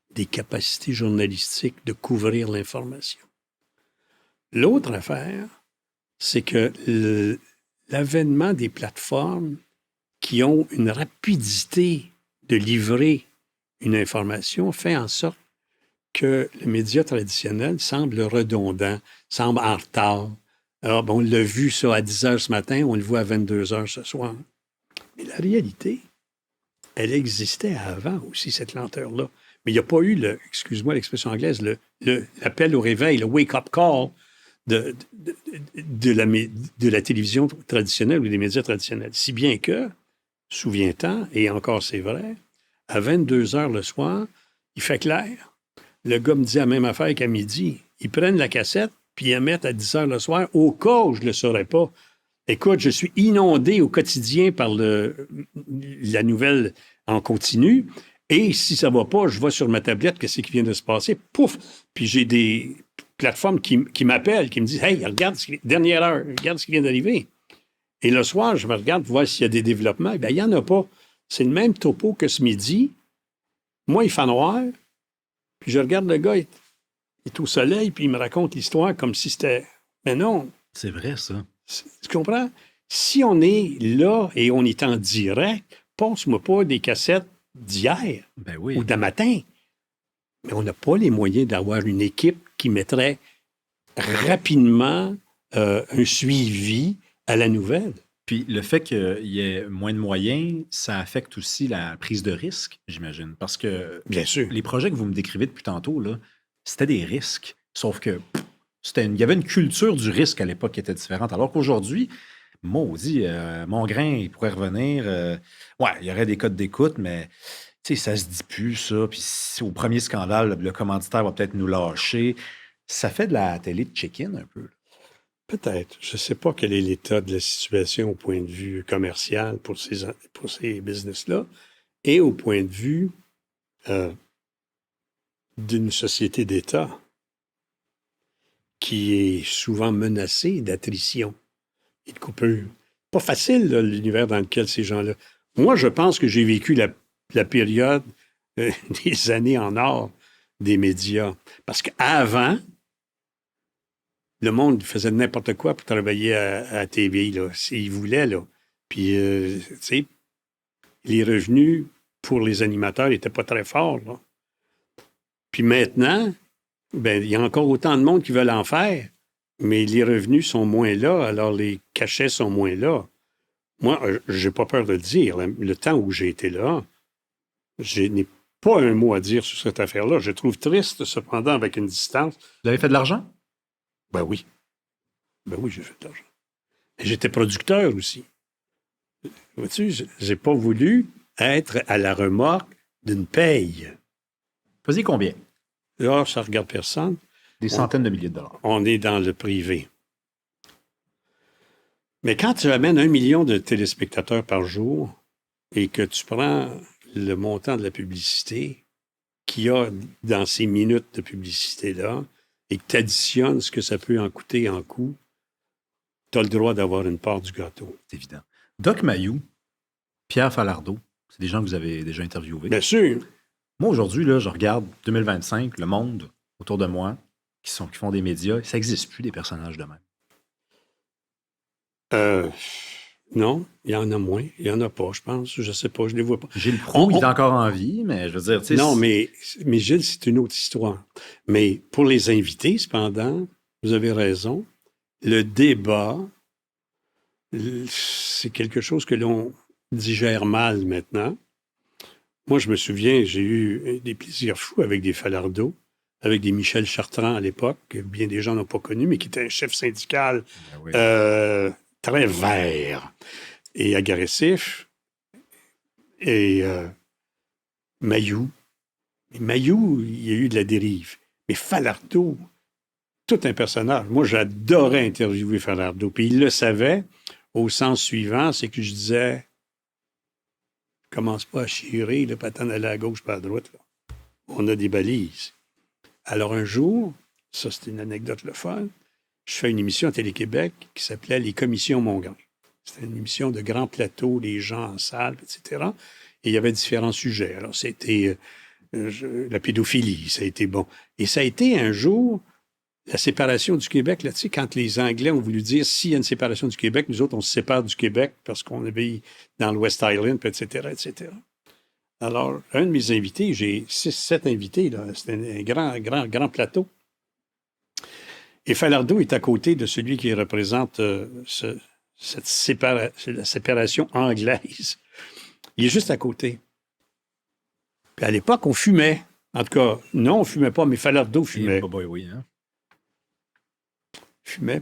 des capacités journalistiques de couvrir l'information. L'autre affaire, c'est que l'avènement des plateformes qui ont une rapidité de livrer une information fait en sorte que le média traditionnel semble redondant, semble en retard. Alors, on l'a vu ça à 10 heures ce matin, on le voit à 22 heures ce soir. Mais la réalité, elle existait avant aussi, cette lenteur-là. Mais il n'y a pas eu, excuse-moi l'expression anglaise, l'appel au réveil, le wake-up call de la télévision traditionnelle ou des médias traditionnels. Si bien que, souviens-toi, et encore c'est vrai, à 22 heures le soir, il fait clair. Le gars me dit la même affaire qu'à midi. Ils prennent la cassette, puis ils la mettent à 10 heures le soir, au cas où je ne le saurais pas. Écoute, je suis inondé au quotidien par la nouvelle en continu. Et si ça ne va pas, je vais sur ma tablette, qu'est-ce qui vient de se passer? Pouf! Puis j'ai des plateformes qui m'appellent, qui me disent, hey, regarde, dernière heure, regarde ce qui vient d'arriver. Et le soir, je me regarde pour voir s'il y a des développements. Bien, il n'y en a pas. C'est le même topo que ce midi. Moi, il fait noir. Puis je regarde le gars, il est au soleil, puis il me raconte l'histoire comme si c'était... Mais non. C'est vrai, ça. Tu comprends? Si on est là et on est en direct, passe-moi pas des cassettes d'hier Ben oui. ou d'un matin. Mais on n'a pas les moyens d'avoir une équipe qui mettrait rapidement un suivi à la nouvelle. Puis le fait qu'il y ait moins de moyens, ça affecte aussi la prise de risque, j'imagine. Parce que Bien sûr. les projets que vous me décrivez depuis tantôt, là, c'était des risques. Sauf que il y avait une culture du risque à l'époque qui était différente. Alors qu'aujourd'hui, maudit, mon grain, il pourrait revenir. Ouais, il y aurait des codes d'écoute, mais ça se dit plus, ça. Puis au premier scandale, le commanditaire va peut-être nous lâcher. Ça fait de la télé de check-in un peu. Peut-être. Je ne sais pas quel est l'état de la situation au point de vue commercial pour ces business-là et au point de vue d'une société d'État qui est souvent menacée d'attrition et de coupure. Pas facile, là, l'univers dans lequel ces gens-là... Moi, je pense que j'ai vécu la période des années en or des médias. Parce qu'avant, le monde faisait n'importe quoi pour travailler à la TV, là, s'il voulait, là. Puis, tu sais, les revenus pour les animateurs n'étaient pas très forts, là. Puis maintenant, ben, il y a encore autant de monde qui veulent en faire, mais les revenus sont moins là, alors les cachets sont moins là. Moi, j'ai pas peur de le dire. Le temps où j'ai été là, je n'ai pas un mot à dire sur cette affaire-là. Je trouve triste, cependant, avec une distance. Vous avez fait de l'argent? Ben oui. Ben oui, j'ai fait de l'argent. Et j'étais producteur aussi. Vois-tu, j'ai pas voulu être à la remorque d'une paye. Faisiez combien? Là, ça regarde personne. Des centaines de milliers de dollars. On est dans le privé. Mais quand tu amènes 1 million de téléspectateurs par jour et que tu prends le montant de la publicité qu'il y a dans ces minutes de publicité-là et que tu additionnes ce que ça peut en coûter en coût, tu as le droit d'avoir une part du gâteau. C'est évident. Doc Mayou, Pierre Falardeau, c'est des gens que vous avez déjà interviewés. Bien sûr. Moi, aujourd'hui, là, je regarde 2025, le monde autour de moi qui font des médias. Ça n'existe plus, des personnages de même. Non, il y en a moins. Il n'y en a pas, je pense. Je ne sais pas, je ne les vois pas. Gilles Proulx, il est encore en vie, mais je veux dire... tu sais, Non, mais Gilles, c'est une autre histoire. Mais pour les invités, cependant, vous avez raison, le débat, c'est quelque chose que l'on digère mal maintenant. Moi, je me souviens, j'ai eu des plaisirs fous avec des Falardeau, avec des Michel Chartrand à l'époque, que bien des gens n'ont pas connu, mais qui était un chef syndical très vert et agressif. Et Mayou, Mais Mayou, il y a eu de la dérive. Mais Falardeau, tout un personnage. Moi, j'adorais interviewer Falardeau. Puis il le savait au sens suivant, c'est que je disais, commence pas à chirer, le patin d'aller à gauche, pas à droite. Là. On a des balises. Alors un jour, ça c'est une anecdote le fun, je fais une émission à Télé-Québec qui s'appelait Les Commissions Mongrain. C'était une émission de grand plateau, les gens en salle, etc. Et il y avait différents sujets. Alors c'était la pédophilie, ça a été bon. Et ça a été un jour la séparation du Québec, là, tu sais, quand les Anglais ont voulu dire s'il y a une séparation du Québec, nous autres, on se sépare du Québec parce qu'on est dans le West Island, etc., etc. Alors, un de mes invités, j'ai 6-7 invités, là, c'était un grand plateau. Et Falardeau est à côté de celui qui représente la séparation anglaise. Il est juste à côté. Puis à l'époque, on fumait. En tout cas, non, on fumait pas, mais Falardeau fumait. Oui, hein? Fumait.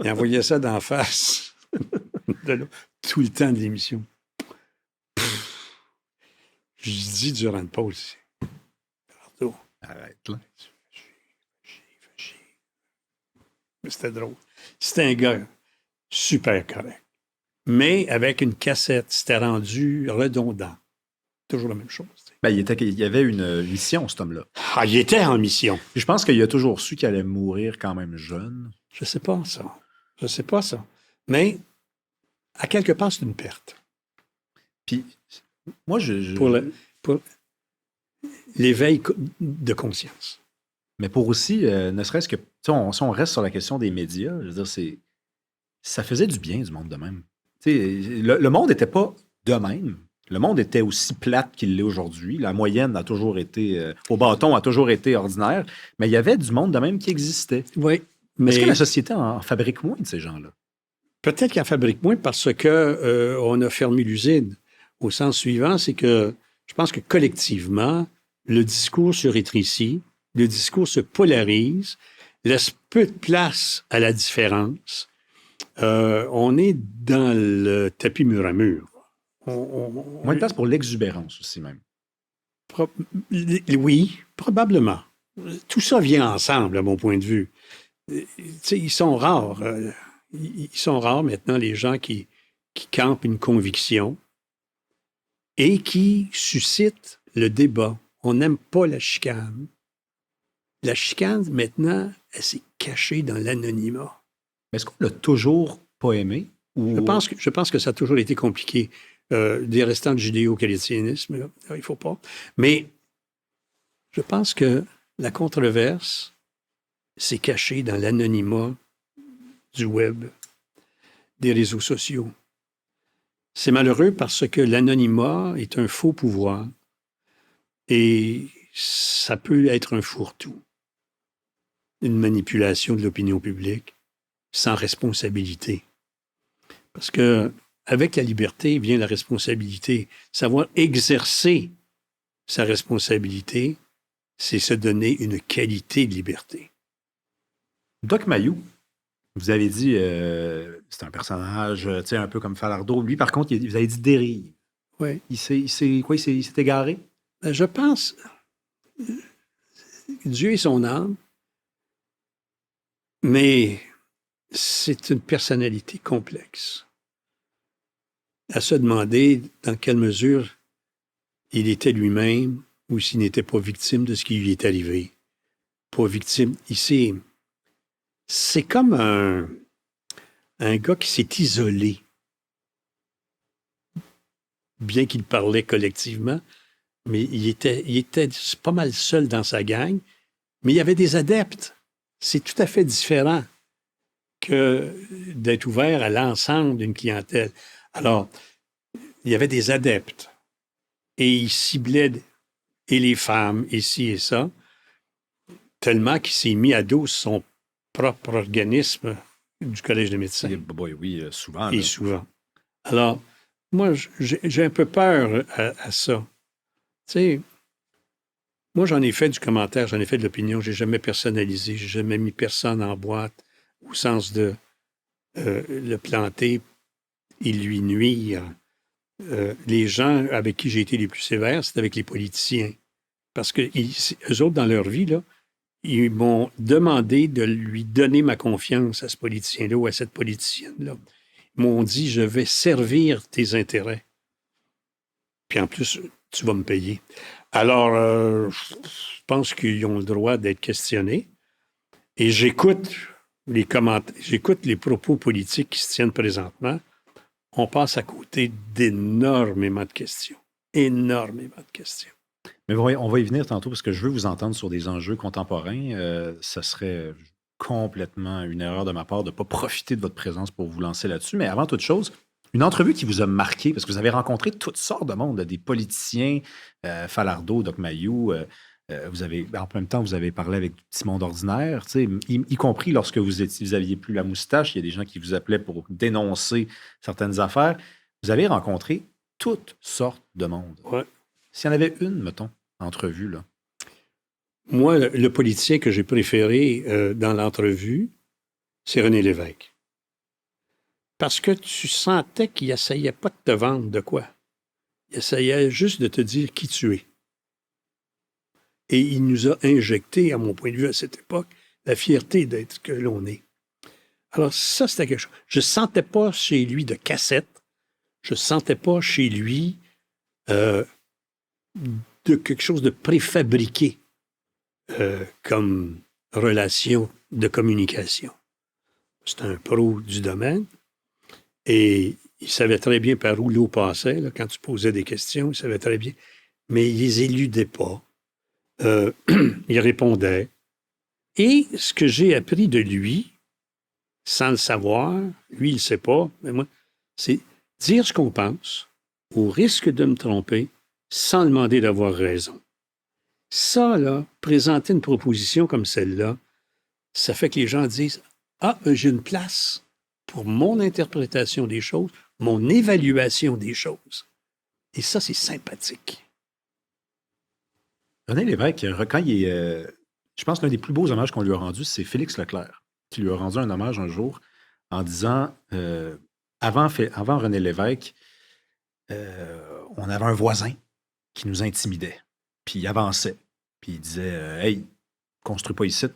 Il envoyait ça d'en face. Tout le temps de l'émission. Je dis durant une pause. Falardeau. Arrête, là. Mais c'était drôle. C'était un gars super correct. Mais avec une cassette, c'était rendu redondant. Toujours la même chose. Ben, il y avait une mission, cet homme-là. Ah, il était en mission. Puis je pense qu'il a toujours su qu'il allait mourir quand même jeune. Je sais pas ça. Mais, à quelque part, c'est une perte. Puis, moi, Pour l'éveil de conscience. Mais pour aussi, ne serait-ce que, si on reste sur la question des médias, je veux dire, ça faisait du bien du monde de même. Le monde n'était pas de même. Le monde était aussi plate qu'il l'est aujourd'hui. La moyenne a toujours été, au bâton a toujours été ordinaire, mais il y avait du monde de même qui existait. Oui, mais... Est-ce que la société en fabrique moins de ces gens-là? Peut-être qu'il en fabrique moins parce que on a fermé l'usine. Au sens suivant, c'est que je pense que collectivement, le discours se rétrécit, le discours se polarise, laisse peu de place à la différence. On est dans le tapis mur à mur. Moins de place pour l'exubérance aussi même. Oui, probablement. Tout ça vient ensemble, à mon point de vue. Ils sont rares. Ils sont rares maintenant, les gens qui campent une conviction et qui suscitent le débat. On n'aime pas la chicane. La chicane, maintenant, elle s'est cachée dans l'anonymat. Mais est-ce qu'on l'a toujours pas aimé? Ou... Je pense que ça a toujours été compliqué. Des restants du judéo-chrétiennisme, là, il ne faut pas. Mais je pense que la controverse s'est cachée dans l'anonymat du web, des réseaux sociaux. C'est malheureux parce que l'anonymat est un faux pouvoir et ça peut être un fourre-tout, une manipulation de l'opinion publique sans responsabilité. Parce que avec la liberté vient la responsabilité. Savoir exercer sa responsabilité, c'est se donner une qualité de liberté. Doc Mayou, vous avez dit, c'est un personnage, un peu comme Falardeau. Lui, par contre, vous avez dit dérive. Oui. Il s'est égaré? Ben, je pense, Dieu est son âme, mais c'est une personnalité complexe. À se demander dans quelle mesure il était lui-même ou s'il n'était pas victime de ce qui lui est arrivé. Pas victime. C'est comme un gars qui s'est isolé. Bien qu'il parlait collectivement, mais il était pas mal seul dans sa gang, mais il y avait des adeptes. C'est tout à fait différent que d'être ouvert à l'ensemble d'une clientèle. Alors, il y avait des adeptes et il ciblait et les femmes, et ci et ça, tellement qu'il s'est mis à dos son propre organisme du Collège de médecins. Oui, souvent. Et souvent. Alors, moi, j'ai un peu peur à ça. Tu sais, moi, j'en ai fait du commentaire, j'en ai fait de l'opinion, j'ai jamais personnalisé, j'ai jamais mis personne en boîte au sens de le planter et lui nuire. les gens avec qui j'ai été les plus sévères, c'est avec les politiciens. Parce que eux autres, dans leur vie, là, ils m'ont demandé de lui donner ma confiance à ce politicien-là ou à cette politicienne-là. Ils m'ont dit, je vais servir tes intérêts. Puis en plus, tu vas me payer. Alors, je pense qu'ils ont le droit d'être questionnés. Et j'écoute les commentaires, j'écoute les propos politiques qui se tiennent présentement. On passe à côté d'énormément de questions. Énormément de questions. Mais on va y venir tantôt parce que je veux vous entendre sur des enjeux contemporains. Ce serait complètement une erreur de ma part de ne pas profiter de votre présence pour vous lancer là-dessus. Mais avant toute chose, une entrevue qui vous a marqué, parce que vous avez rencontré toutes sortes de monde, des politiciens, Falardeau, Doc Mayou, en même temps, vous avez parlé avec du petit monde ordinaire, y compris lorsque vous aviez plus la moustache, il y a des gens qui vous appelaient pour dénoncer certaines affaires. Vous avez rencontré toutes sortes de monde. Ouais. S'il y en avait une, mettons, entrevue, là. Moi, le politicien que j'ai préféré dans l'entrevue, c'est René Lévesque. Parce que tu sentais qu'il essayait pas de te vendre de quoi. Il essayait juste de te dire qui tu es. Et il nous a injecté, à mon point de vue, à cette époque, la fierté d'être que l'on est. Alors ça, c'était quelque chose. Je ne sentais pas chez lui de cassette. Je ne sentais pas chez lui de quelque chose de préfabriqué comme relation de communication. C'est un pro du domaine et il savait très bien par où l'eau passait. Là, quand tu posais des questions, il savait très bien. Mais il les éludait pas. Il répondait. Et ce que j'ai appris de lui, sans le savoir, lui, il ne sait pas, mais moi, c'est dire ce qu'on pense, au risque de me tromper, sans demander d'avoir raison. Ça, là, présenter une proposition comme celle-là, ça fait que les gens disent « Ah, j'ai une place pour mon interprétation des choses, mon évaluation des choses. » Et ça, c'est sympathique. René Lévesque, quand il est... je pense que l'un des plus beaux hommages qu'on lui a rendu, c'est Félix Leclerc, qui lui a rendu un hommage un jour en disant avant René Lévesque, on avait un voisin qui nous intimidait, puis il avançait, puis il disait Hey, construis pas ici,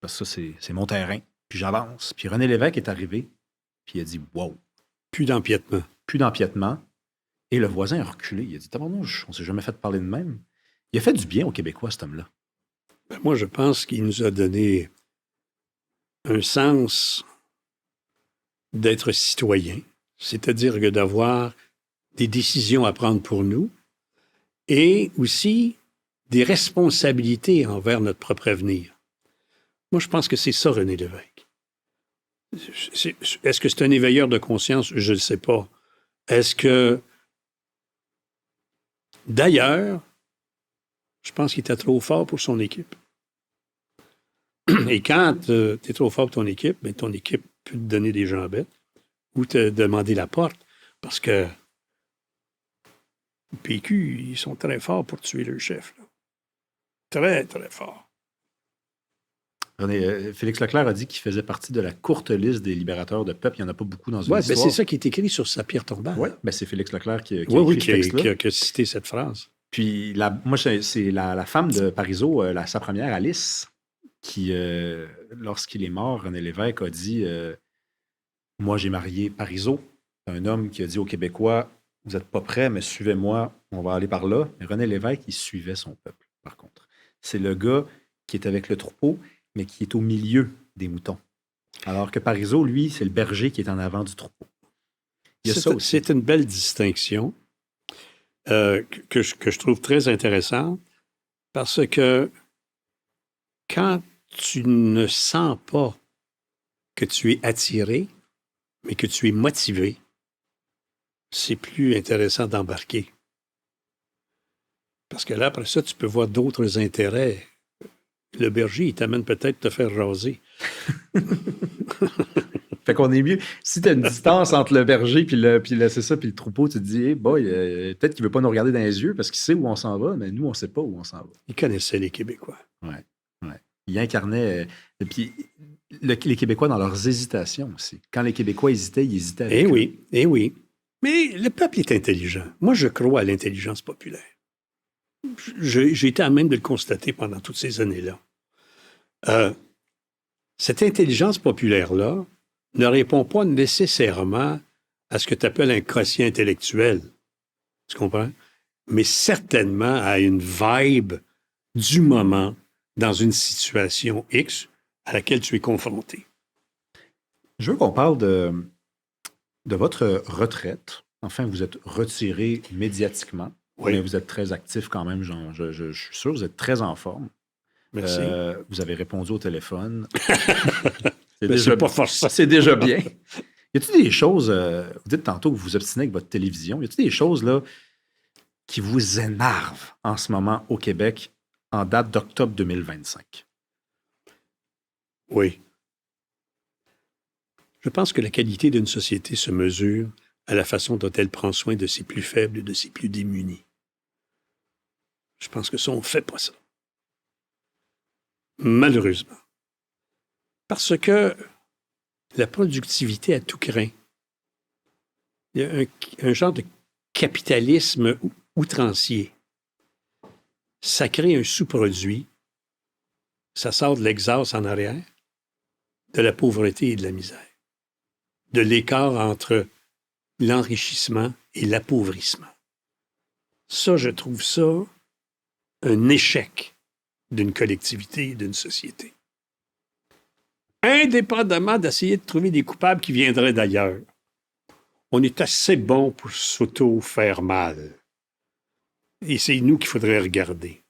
parce que ça, c'est mon terrain, puis j'avance. Puis René Lévesque est arrivé, puis il a dit Wow. Plus d'empiètement. Plus d'empiètement. Et le voisin a reculé. Il a dit Tabarnouche, on s'est jamais fait parler de même. Il a fait du bien aux Québécois, cet homme-là. Ben, moi, je pense qu'il nous a donné un sens d'être citoyen, c'est-à-dire que d'avoir des décisions à prendre pour nous et aussi des responsabilités envers notre propre avenir. Moi, je pense que c'est ça, René Lévesque. Est-ce que c'est un éveilleur de conscience? Je ne le sais pas. Est-ce que... D'ailleurs, je pense qu'il était trop fort pour son équipe. Et quand tu es trop fort pour ton équipe, bien, ton équipe peut te donner des jambettes ou te demander la porte parce que le PQ, ils sont très forts pour tuer leur chef. Là. Très, très forts. Félix Leclerc a dit qu'il faisait partie de la courte liste des libérateurs de peuple. Il n'y en a pas beaucoup dans une histoire. C'est ça qui est écrit sur sa pierre tombale. Oui, c'est Félix Leclerc qui a écrit ce texte-là. Qui a cité cette phrase. Puis, moi, c'est la femme de Parizeau, sa première, Alice, qui, lorsqu'il est mort, René Lévesque a dit moi, j'ai marié Parizeau, un homme qui a dit aux Québécois vous n'êtes pas prêts, mais suivez-moi, on va aller par là. Mais René Lévesque, il suivait son peuple, par contre. C'est le gars qui est avec le troupeau, mais qui est au milieu des moutons. Alors que Parizeau, lui, c'est le berger qui est en avant du troupeau. C'est une belle distinction que je trouve très intéressante parce que quand tu ne sens pas que tu es attiré, mais que tu es motivé, c'est plus intéressant d'embarquer. Parce que là, après ça, tu peux voir d'autres intérêts. Le berger, il t'amène peut-être te faire raser. Fait qu'on est mieux. Si tu as une distance entre le berger puis le troupeau, tu te dis, hey boy, peut-être qu'il veut pas nous regarder dans les yeux parce qu'il sait où on s'en va, mais nous, on sait pas où on s'en va. Il connaissait les Québécois. Oui. Il incarnait. Puis les Québécois dans leurs hésitations aussi. Quand les Québécois hésitaient, ils hésitaient avec eux. Oui. Mais le peuple est intelligent. Moi, je crois à l'intelligence populaire. J'ai été à même de le constater pendant toutes ces années-là. Cette intelligence populaire-là ne répond pas nécessairement à ce que tu appelles un quotient intellectuel. Tu comprends? Mais certainement à une vibe du moment dans une situation X à laquelle tu es confronté. Je veux qu'on parle de votre retraite. Enfin, vous êtes retiré médiatiquement, Oui. mais vous êtes très actif quand même. Je suis sûr, vous êtes très en forme. Merci. Vous avez répondu au téléphone. C'est pas forcément. C'est déjà bien. Y a-t-il des choses, vous dites tantôt que vous vous obstinez avec votre télévision, y a-t-il des choses là qui vous énervent en ce moment au Québec en date d'octobre 2025? Oui. Je pense que la qualité d'une société se mesure à la façon dont elle prend soin de ses plus faibles et de ses plus démunis. Je pense que ça, on ne fait pas ça. Malheureusement. Parce que la productivité a tout craint. Il y a un genre de capitalisme outrancier. Ça crée un sous-produit. Ça sort de l'exhaust en arrière, de la pauvreté et de la misère, de l'écart entre l'enrichissement et l'appauvrissement. Ça, je trouve ça un échec d'une collectivité et d'une société. Indépendamment d'essayer de trouver des coupables qui viendraient d'ailleurs, on est assez bon pour s'auto-faire mal. Et c'est nous qu'il faudrait regarder.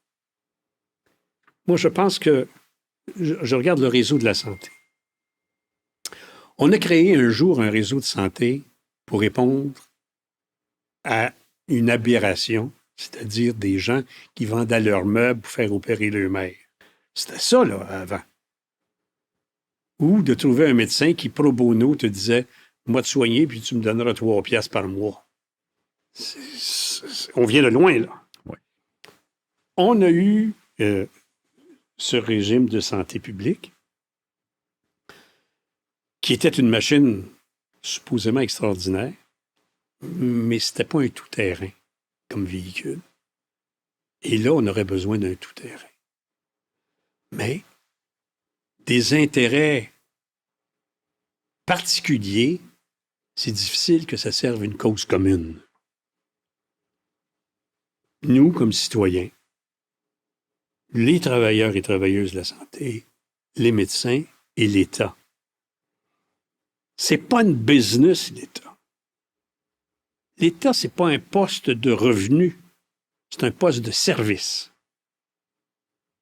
Moi, je pense que je regarde le réseau de la santé. On a créé un jour un réseau de santé pour répondre à une aberration, c'est-à-dire des gens qui vendaient leurs meubles pour faire opérer leur mère. C'était ça, là, avant. Ou de trouver un médecin qui, pro bono, te disait « Moi, te soigner, puis tu me donneras 3 piastres par mois. » On vient de loin, là. Ouais. On a eu ce régime de santé publique qui était une machine supposément extraordinaire, mais c'était pas un tout-terrain comme véhicule. Et là, on aurait besoin d'un tout-terrain. Mais des intérêts particuliers, c'est difficile que ça serve une cause commune. Nous, comme citoyens, les travailleurs et travailleuses de la santé, les médecins et l'État, c'est pas une business, l'État. L'État, c'est pas un poste de revenu, c'est un poste de service.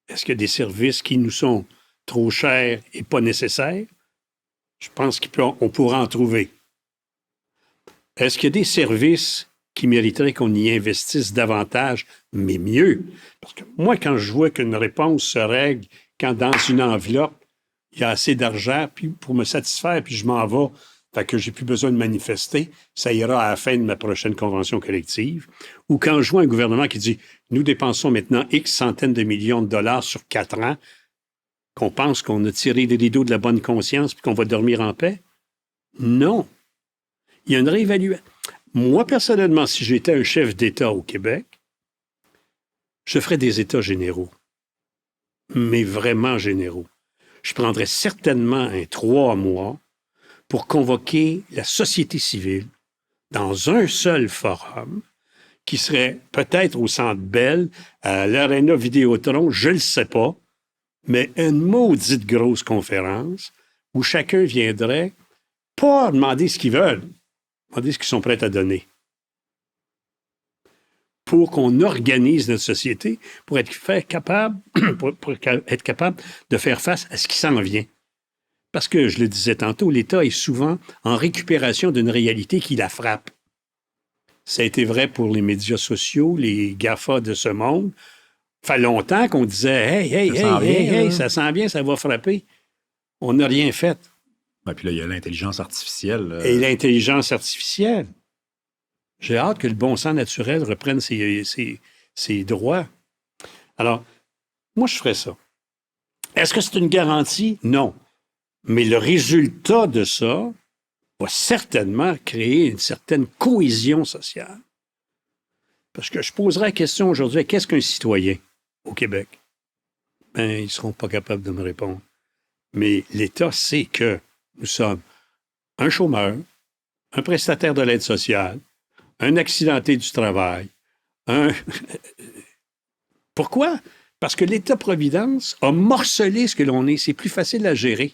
Est-ce qu'il y a des services qui nous sont trop chers et pas nécessaires? Je pense qu'on pourra en trouver. Est-ce qu'il y a des services qui mériteraient qu'on y investisse davantage, mais mieux? Parce que moi, quand je vois qu'une réponse se règle quand dans une enveloppe, il y a assez d'argent puis pour me satisfaire, puis je m'en vais, fait que j'ai plus besoin de manifester, ça ira à la fin de ma prochaine convention collective. Ou quand je vois un gouvernement qui dit « Nous dépensons maintenant X centaines de millions de dollars sur 4 ans », qu'on pense qu'on a tiré des rideaux de la bonne conscience puis qu'on va dormir en paix. Non. Il y a une réévaluation. Moi, personnellement, si j'étais un chef d'État au Québec, je ferais des États généraux. Mais vraiment généraux. Je prendrais certainement un 3 mois pour convoquer la société civile dans un seul forum qui serait peut-être au Centre Bell, à l'Arena Vidéotron, je ne le sais pas, mais une maudite grosse conférence où chacun viendrait pas demander ce qu'ils veulent, demander ce qu'ils sont prêts à donner. Pour qu'on organise notre société, pour être capable de faire face à ce qui s'en vient. Parce que, je le disais tantôt, l'État est souvent en récupération d'une réalité qui la frappe. Ça a été vrai pour les médias sociaux, les GAFA de ce monde. Ça fait longtemps qu'on disait « Hey, ça sent bien, ça va frapper ». On n'a rien fait. Ben, puis là, il y a l'intelligence artificielle. Et l'intelligence artificielle. J'ai hâte que le bon sens naturel reprenne ses droits. Alors, moi, je ferais ça. Est-ce que c'est une garantie? Non. Mais le résultat de ça va certainement créer une certaine cohésion sociale. Parce que je poserai la question aujourd'hui, qu'est-ce qu'un citoyen au Québec? Ben, ils ne seront pas capables de me répondre. Mais l'État sait que nous sommes un chômeur, un prestataire de l'aide sociale, un accidenté du travail, Pourquoi? Parce que l'État-providence a morcelé ce que l'on est. C'est plus facile à gérer.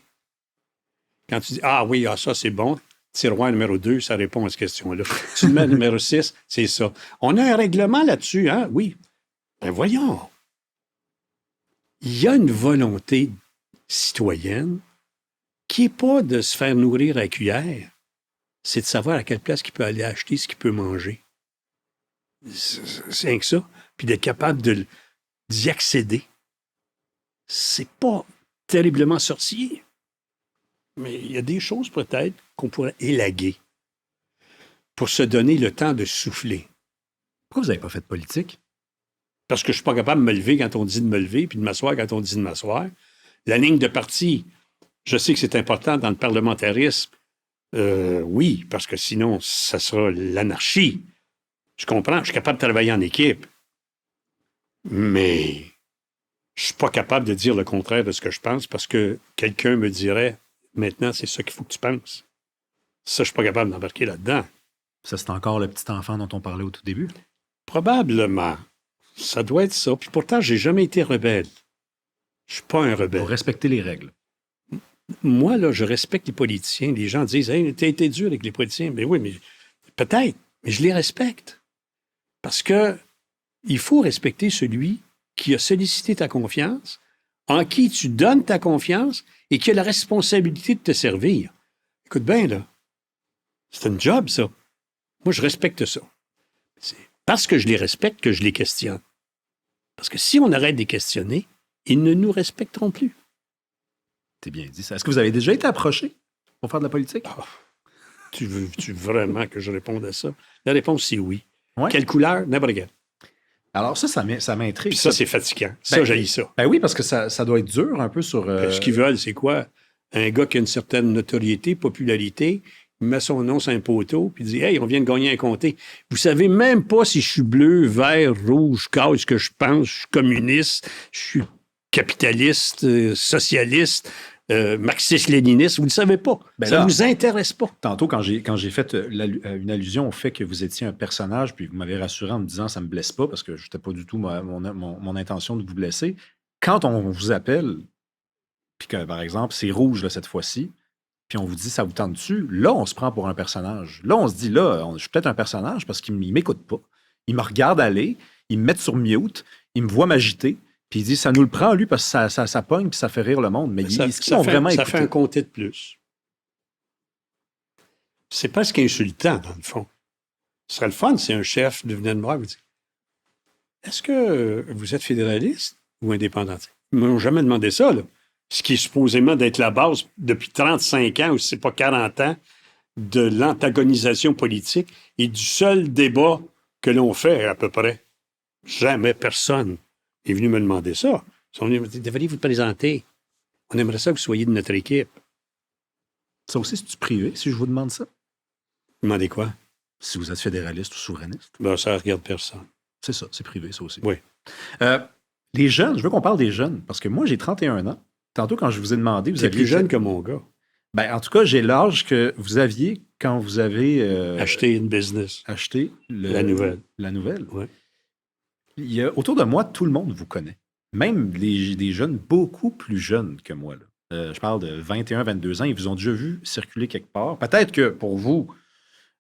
Quand tu dis, ah oui, ça c'est bon, tiroir numéro 2, ça répond à cette question-là. Tu le mets numéro 6, c'est ça. On a un règlement là-dessus, hein? Oui. Ben voyons. Il y a une volonté citoyenne qui n'est pas de se faire nourrir à cuillère, c'est de savoir à quelle place il peut aller acheter ce qu'il peut manger. C'est rien que ça. Puis d'être capable d'y accéder. C'est pas terriblement sorcier. Mais il y a des choses peut-être qu'on pourrait élaguer pour se donner le temps de souffler. Pourquoi vous n'avez pas fait de politique? Parce que je ne suis pas capable de me lever quand on dit de me lever, puis de m'asseoir quand on dit de m'asseoir. La ligne de parti, je sais que c'est important dans le parlementarisme. Oui, parce que sinon, ça sera l'anarchie. Je comprends, je suis capable de travailler en équipe. Mais je ne suis pas capable de dire le contraire de ce que je pense parce que quelqu'un me dirait maintenant, c'est ça qu'il faut que tu penses. Ça, je ne suis pas capable d'embarquer là-dedans. Ça, c'est encore le petit enfant dont on parlait au tout début? Probablement. Ça doit être ça. Puis pourtant, je n'ai jamais été rebelle. Je ne suis pas un rebelle. Pour respecter les règles. Moi, là, je respecte les politiciens. Les gens disent, hey, t'as été dur avec les politiciens. Mais oui, mais peut-être, mais je les respecte. Parce que il faut respecter celui qui a sollicité ta confiance, en qui tu donnes ta confiance et qui a la responsabilité de te servir. Écoute bien, là, c'est un job, ça. Moi, je respecte ça. C'est parce que je les respecte que je les questionne. Parce que si on arrête de les questionner, ils ne nous respecteront plus. C'est bien dit ça. Est-ce que vous avez déjà été approché pour faire de la politique? Oh, tu veux vraiment que je réponde à ça? La réponse, c'est oui. Ouais. Quelle couleur? N'importe quelle. Alors ça m'intrigue. Puis ça, c'est fatigant. Ça, j'haïs ça. Ben oui, parce que ça doit être dur un peu sur... Ce qu'ils veulent, c'est quoi? Un gars qui a une certaine notoriété, popularité, il met son nom sur un poteau, puis il dit « Hey, on vient de gagner un comté. » Vous savez même pas si je suis bleu, vert, rouge, ce que je pense, je suis communiste, je suis capitaliste, socialiste, marxiste-léniniste, vous ne le savez pas. Ben ça ne vous intéresse pas. Tantôt, quand j'ai fait une allusion au fait que vous étiez un personnage, puis vous m'avez rassuré en me disant « ça me blesse pas », parce que je n'étais pas du tout mon intention de vous blesser. Quand on vous appelle, puis que, par exemple, c'est rouge là, cette fois-ci, puis on vous dit « ça vous tente dessus », là, on se prend pour un personnage. Là, on se dit « là, je suis peut-être un personnage parce qu'il ne m'écoute pas. Il me regarde aller, il me met sur mute, il me voit m'agiter, puis il dit, ça nous le prend, lui, parce que ça pogne, puis ça fait rire le monde. Mais est-ce qu'ils ont vraiment écouté? Ça fait un comté de plus. C'est presque insultant, dans le fond. Ce serait le fun si un chef devenait de moi et vous dit, est-ce que vous êtes fédéraliste ou indépendantiste? Ils ne m'ont jamais demandé ça, là. Ce qui est supposément d'être la base depuis 35 ans, ou si ce n'est pas 40 ans, de l'antagonisation politique et du seul débat que l'on fait, à peu près. Jamais personne est venu me demander ça. Ils sont venus, devriez vous présenter. On aimerait ça que vous soyez de notre équipe. Ça aussi, c'est-tu privé, si je vous demande ça? Demandez quoi? Si vous êtes fédéraliste ou souverainiste. Ben, ça ne regarde personne. C'est ça, c'est privé, ça aussi. Oui. Les jeunes, je veux qu'on parle des jeunes, parce que moi, j'ai 31 ans. Tantôt, quand je vous ai demandé... Vous aviez plus jeune que mon gars. Ben, en tout cas, j'ai l'âge que vous aviez quand vous avez... acheté une business. Acheté la nouvelle. La nouvelle. Oui. Il y a, autour de moi, tout le monde vous connaît. Même des jeunes beaucoup plus jeunes que moi. Là. Je parle de 21, 22 ans. Ils vous ont déjà vu circuler quelque part. Peut-être que pour vous,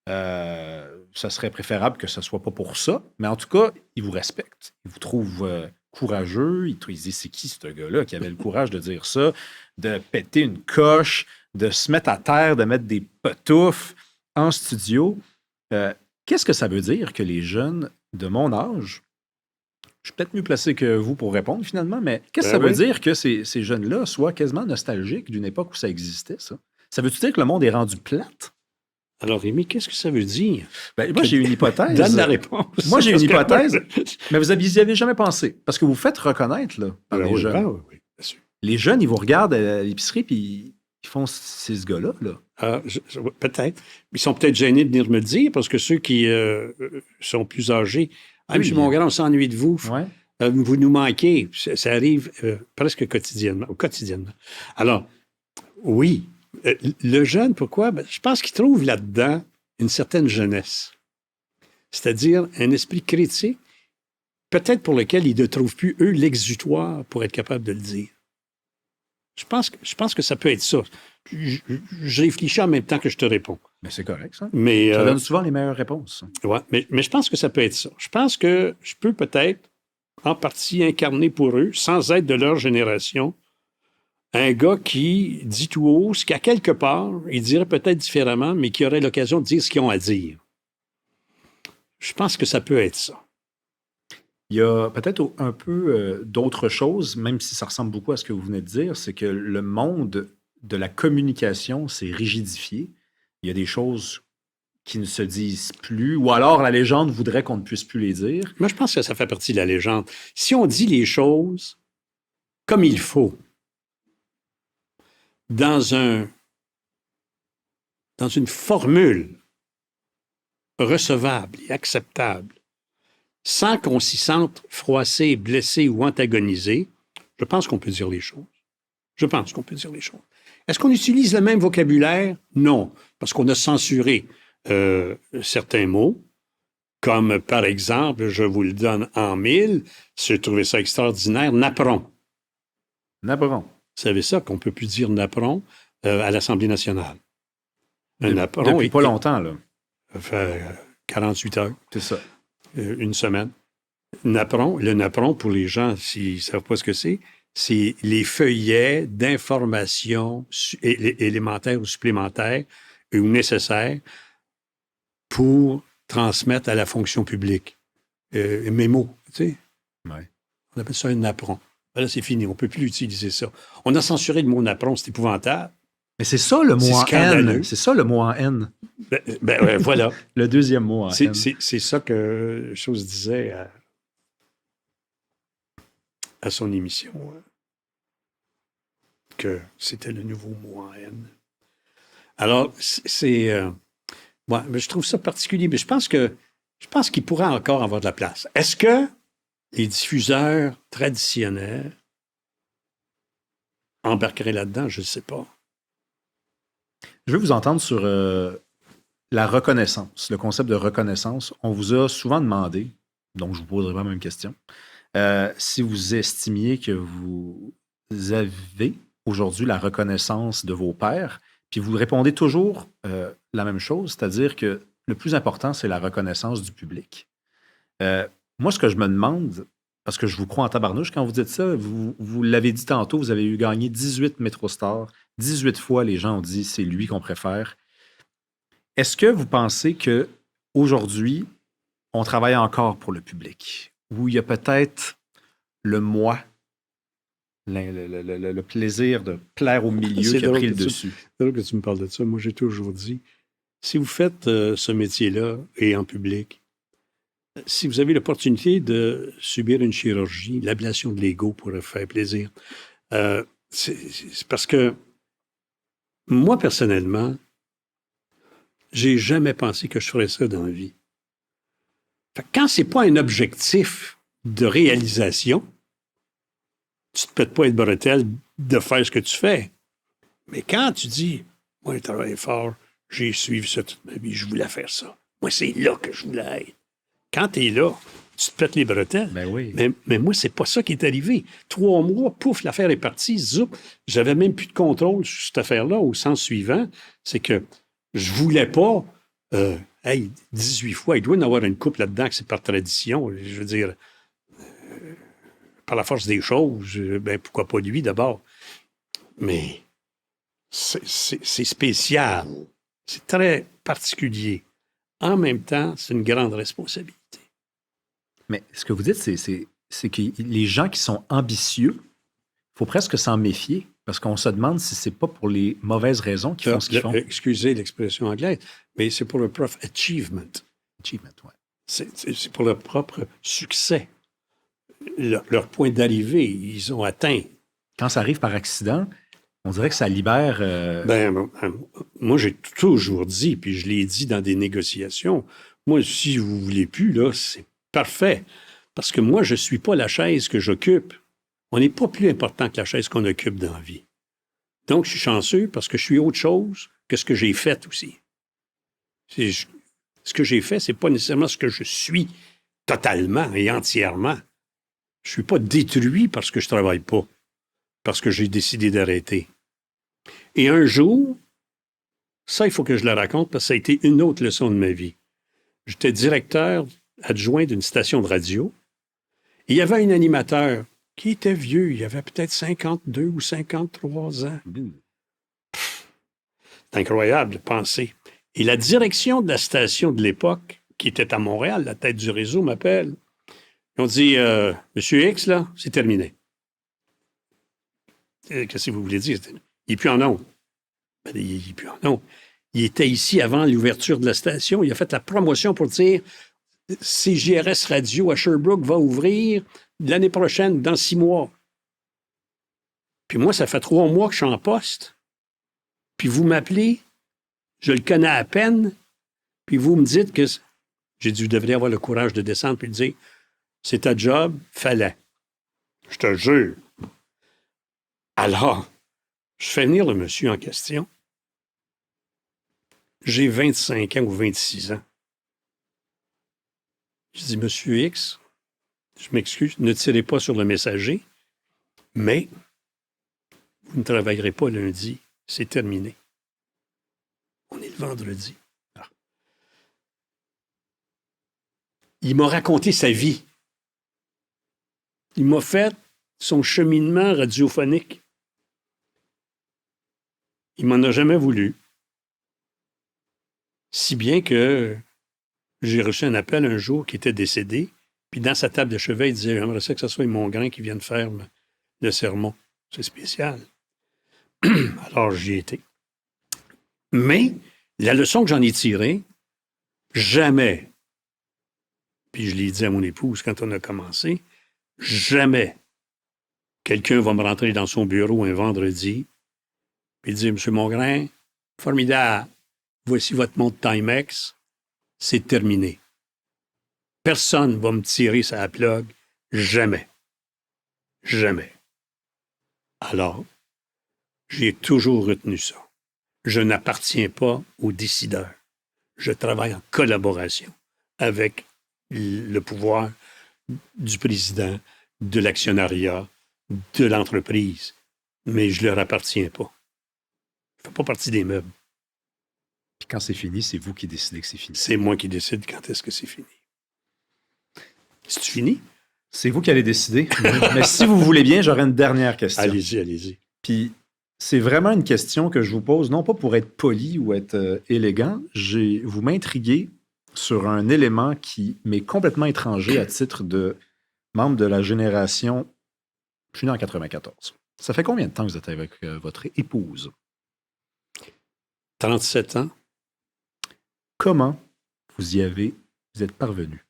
ça serait préférable que ce ne soit pas pour ça. Mais en tout cas, ils vous respectent. Ils vous trouvent courageux. Ils disent, c'est qui ce gars-là qui avait le courage de dire ça, de péter une coche, de se mettre à terre, de mettre des potoufs en studio. Qu'est-ce que ça veut dire que les jeunes de mon âge... Je suis peut-être mieux placé que vous pour répondre, finalement, mais qu'est-ce que ça veut dire que ces jeunes-là soient quasiment nostalgiques d'une époque où ça existait, ça? Ça veut-tu dire que le monde est rendu plate? Alors, Rémi, qu'est-ce que ça veut dire? Ben, moi, j'ai une hypothèse. Donne la réponse. Moi, j'ai une hypothèse, mais vous n'y avez jamais pensé. Parce que vous faites reconnaître là, par les jeunes. Oui, bien sûr. Les jeunes, ils vous regardent à l'épicerie puis ils font, c'est ce gars-là. Là. Peut-être. Ils sont peut-être gênés de venir me le dire parce que ceux qui sont plus âgés, Oui. Monsieur Mongrain, on s'ennuie de vous. Ouais. Vous nous manquez. Ça arrive presque quotidiennement. Alors, oui. Le jeune, pourquoi? Ben, je pense qu'il trouve là-dedans une certaine jeunesse. C'est-à-dire un esprit critique, peut-être pour lequel ils ne trouvent plus, eux, l'exutoire pour être capable de le dire. Je pense que ça peut être ça. Je réfléchis en même temps que je te réponds. Mais c'est correct, ça. Mais, Ça donne souvent les meilleures réponses. Ouais, mais je pense que ça peut être ça. Je pense que je peux peut-être, en partie, incarner pour eux, sans être de leur génération, un gars qui dit tout haut ce qu'à quelque part, il dirait peut-être différemment, mais qui aurait l'occasion de dire ce qu'ils ont à dire. Je pense que ça peut être ça. Il y a peut-être un peu d'autres choses, même si ça ressemble beaucoup à ce que vous venez de dire, c'est que le monde de la communication s'est rigidifié. Il y a des choses qui ne se disent plus, ou alors la légende voudrait qu'on ne puisse plus les dire. Moi, je pense que ça fait partie de la légende. Si on dit les choses comme il faut, dans une formule recevable et acceptable, sans qu'on s'y sente froissé, blessé ou antagonisé, je pense qu'on peut dire les choses. Est-ce qu'on utilise le même vocabulaire? Non, parce qu'on a censuré certains mots, comme par exemple, je vous le donne en mille, si j'ai trouvé ça extraordinaire, napperon. Napperon. Vous savez ça, qu'on ne peut plus dire napperon à l'Assemblée nationale. Depuis pas longtemps, là. Ça fait 48 heures. C'est ça. Une semaine. Le napperon, pour les gens s'ils ne savent pas ce que c'est les feuillets d'informations élémentaires ou supplémentaires ou nécessaires pour transmettre à la fonction publique. Mémo, tu sais. Ouais. On appelle ça un napperon. Là, c'est fini, on ne peut plus utiliser ça. On a censuré le mot napperon, c'est épouvantable. Mais c'est ça le mot en N. C'est ça le mot en N. Voilà. Le deuxième mot en N. C'est ça que Chose disait à son émission, que c'était le nouveau mot en N. Alors, mais je trouve ça particulier, mais je pense qu'il pourrait encore avoir de la place. Est-ce que les diffuseurs traditionnels embarqueraient là-dedans? Je ne sais pas. Je veux vous entendre sur la reconnaissance, le concept de reconnaissance. On vous a souvent demandé, donc je vous poserai pas la même question, si vous estimiez que vous avez aujourd'hui la reconnaissance de vos pairs, puis vous répondez toujours la même chose, c'est-à-dire que le plus important, c'est la reconnaissance du public. Moi, ce que je me demande, parce que je vous crois en tabarnouche quand vous dites ça, vous l'avez dit tantôt, vous avez gagné 18 MetroStars, 18 fois les gens ont dit c'est lui qu'on préfère. Est-ce que vous pensez qu'aujourd'hui, on travaille encore pour le public? Ou il y a peut-être le moi, le plaisir de plaire au milieu qui a pris le dessus? C'est drôle que tu me parles de ça. Moi, j'ai toujours dit, si vous faites ce métier-là et en public, si vous avez l'opportunité de subir une chirurgie, l'ablation de l'ego pourrait faire plaisir. C'est parce que moi, personnellement, j'ai jamais pensé que je ferais ça dans la vie. Fait que quand c'est pas un objectif de réalisation, tu te pètes pas être bretelle de faire ce que tu fais. Mais quand tu dis, moi, j'ai travaillé fort, j'ai suivi ça toute ma vie, je voulais faire ça. Moi, c'est là que je voulais être. Quand tu es là, tu te pètes les bretelles. Ben oui. Mais moi, c'est pas ça qui est arrivé. 3 mois, pouf, l'affaire est partie, zoup. J'avais même plus de contrôle sur cette affaire-là, au sens suivant, c'est que je voulais pas, 18 fois, il doit y en avoir une couple là-dedans que c'est par tradition. Je veux dire, par la force des choses, pourquoi pas lui d'abord? Mais c'est spécial. C'est très particulier. En même temps, c'est une grande responsabilité. Mais ce que vous dites, c'est que les gens qui sont ambitieux, il faut presque s'en méfier parce qu'on se demande si c'est pas pour les mauvaises raisons qu'ils font ce qu'ils font. Excusez l'expression anglaise, mais c'est pour leur propre achievement. Achievement, ouais. C'est pour leur propre succès. Leur point d'arrivée, ils ont atteint. Quand ça arrive par accident, On dirait que ça libère... Moi, j'ai toujours dit, puis je l'ai dit dans des négociations, moi, si vous ne voulez plus, là, c'est parfait. Parce que moi, je ne suis pas la chaise que j'occupe. On n'est pas plus important que la chaise qu'on occupe dans la vie. Donc, je suis chanceux parce que je suis autre chose que ce que j'ai fait aussi. Ce que j'ai fait, c'est pas nécessairement ce que je suis totalement et entièrement. Je suis pas détruit parce que je travaille pas, parce que j'ai décidé d'arrêter. Et un jour, ça, il faut que je le raconte parce que ça a été une autre leçon de ma vie. J'étais directeur adjoint d'une station de radio. Et il y avait un animateur qui était vieux, il avait peut-être 52 ou 53 ans. C'est incroyable de penser. Et la direction de la station de l'époque, qui était à Montréal, la tête du réseau, m'appelle. Ils ont dit, Monsieur X, là, c'est terminé. Qu'est-ce que vous voulez dire? Il n'est plus en ondes. Il n'est plus en ondes. Il était ici avant l'ouverture de la station. Il a fait la promotion pour dire CJRS Radio à Sherbrooke va ouvrir l'année prochaine, dans 6 mois. Puis moi, ça fait 3 mois que je suis en poste. Puis vous m'appelez, je le connais à peine, puis vous me dites que j'ai dit, vous devriez avoir le courage de descendre puis de dire, c'est ta job, fallait. Je te jure. Alors, je fais venir le monsieur en question. J'ai 25 ans ou 26 ans. Je dis, Monsieur X, je m'excuse, ne tirez pas sur le messager, mais vous ne travaillerez pas lundi. C'est terminé. On est le vendredi. Ah. Il m'a raconté sa vie. Il m'a fait son cheminement radiophonique. Il m'en a jamais voulu. Si bien que j'ai reçu un appel un jour qui était décédé, puis dans sa table de chevet, il disait, j'aimerais ça que ce soit Mongrain qui vienne faire le sermon. C'est spécial. Alors, j'y étais. Mais la leçon que j'en ai tirée, jamais, puis je l'ai dit à mon épouse quand on a commencé, jamais quelqu'un va me rentrer dans son bureau un vendredi et dire, Monsieur Mongrain, formidable, voici votre montre Timex, c'est terminé. Personne ne va me tirer sa plug, jamais. Jamais. Alors, j'ai toujours retenu ça. Je n'appartiens pas aux décideurs. Je travaille en collaboration avec le pouvoir du président, de l'actionnariat, de l'entreprise, mais je ne leur appartiens pas. Je ne fais pas partie des meubles. Puis quand c'est fini, c'est vous qui décidez que c'est fini. C'est moi qui décide quand est-ce que c'est fini. C'est-tu fini? C'est vous qui allez décider. Mais si vous voulez bien, j'aurais une dernière question. Allez-y, allez-y. Puis c'est vraiment une question que je vous pose, non pas pour être poli ou être élégant. Vous m'intriguez sur un élément qui m'est complètement étranger à titre de membre de la génération... Je suis né en 94. Ça fait combien de temps que vous êtes avec votre épouse? 37 ans. Comment vous êtes parvenu?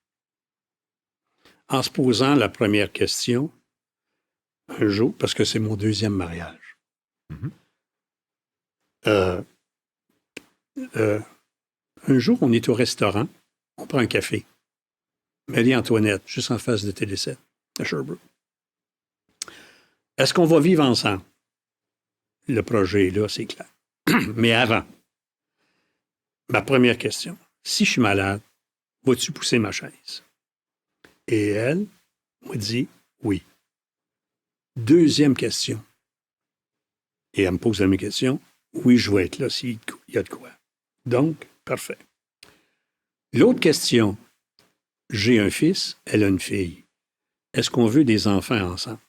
En se posant la première question, un jour, parce que c'est mon deuxième mariage. Mm-hmm. Un jour, on est au restaurant, on prend un café. Marie-Antoinette, juste en face de Télé7, à Sherbrooke. Est-ce qu'on va vivre ensemble? Le projet est là, c'est clair. Mais avant, ma première question, si je suis malade, vas-tu pousser ma chaise? Et elle m'a dit oui. Deuxième question. Et elle me pose la même question. Oui, je vais être là s'il y a de quoi. Donc, parfait. L'autre question. J'ai un fils, elle a une fille. Est-ce qu'on veut des enfants ensemble?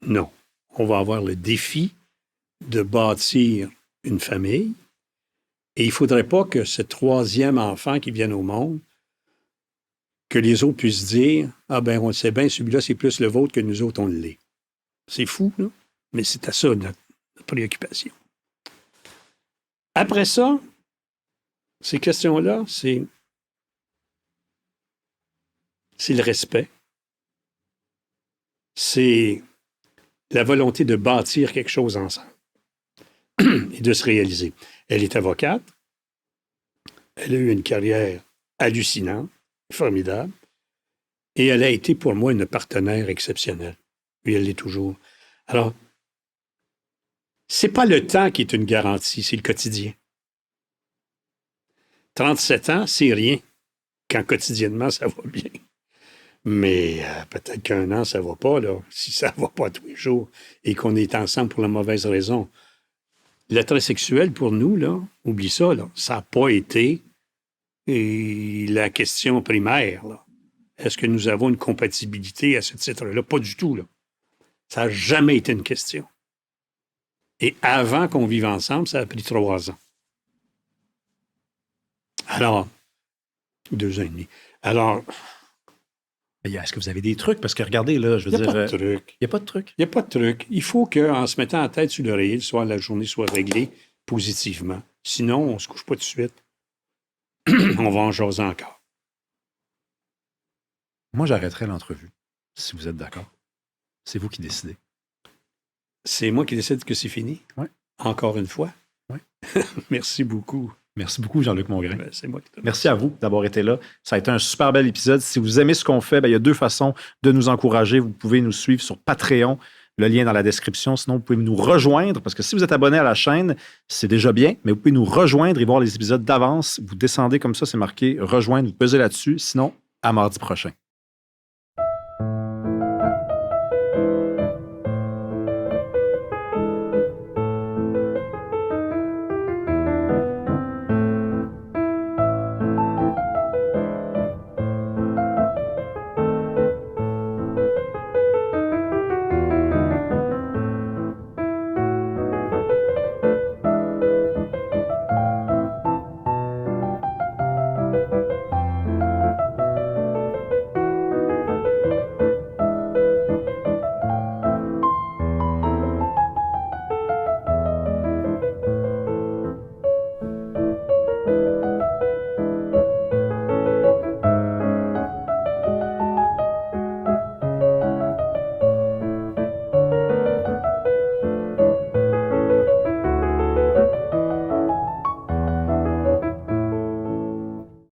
Non. On va avoir le défi de bâtir une famille et il ne faudrait pas que ce troisième enfant qui vienne au monde, que les autres puissent dire « Ah ben, on le sait bien, celui-là, c'est plus le vôtre que nous autres, on l'est. » C'est fou, là, mais c'est à ça notre préoccupation. Après ça, ces questions-là, c'est le respect. C'est la volonté de bâtir quelque chose ensemble. et de se réaliser. Elle est avocate. Elle a eu une carrière hallucinante, formidable. Et elle a été pour moi une partenaire exceptionnelle. Et elle l'est toujours. Alors, c'est pas le temps qui est une garantie, c'est le quotidien. 37 ans, c'est rien, quand quotidiennement, ça va bien. Mais peut-être qu'un an, ça va pas, là, si ça va pas tous les jours et qu'on est ensemble pour la mauvaise raison. L'attrait sexuel, pour nous, là, oublie ça, là, ça n'a pas été la question primaire, là. Est-ce que nous avons une compatibilité à ce titre-là? Pas du tout, là. Ça n'a jamais été une question. Et avant qu'on vive ensemble, ça a pris 3 ans. Alors, 2 ans et demi. Alors, est-ce que vous avez des trucs? Parce que regardez, là, je veux il n'y a dire... pas de truc. Il n'y a pas de truc. Il n'y a pas de truc. Il faut qu'en se mettant la tête sur l'oreiller, le soir, la journée soit réglée positivement. Sinon, on ne se couche pas tout de suite. On va en jaser encore. Moi, j'arrêterai l'entrevue, si vous êtes d'accord. C'est vous qui décidez. C'est moi qui décide que c'est fini? Oui. Encore une fois? Oui. Merci beaucoup. Merci beaucoup, Jean-Luc Mongrain. Ben, c'est moi qui te Merci à vous d'avoir été là. Ça a été un super bel épisode. Si vous aimez ce qu'on fait, il y a 2 façons de nous encourager. Vous pouvez nous suivre sur Patreon, le lien dans la description. Sinon, vous pouvez nous rejoindre, parce que si vous êtes abonné à la chaîne, c'est déjà bien, mais vous pouvez nous rejoindre et voir les épisodes d'avance. Vous descendez comme ça, c'est marqué « Rejoindre », vous pesez là-dessus. Sinon, à mardi prochain.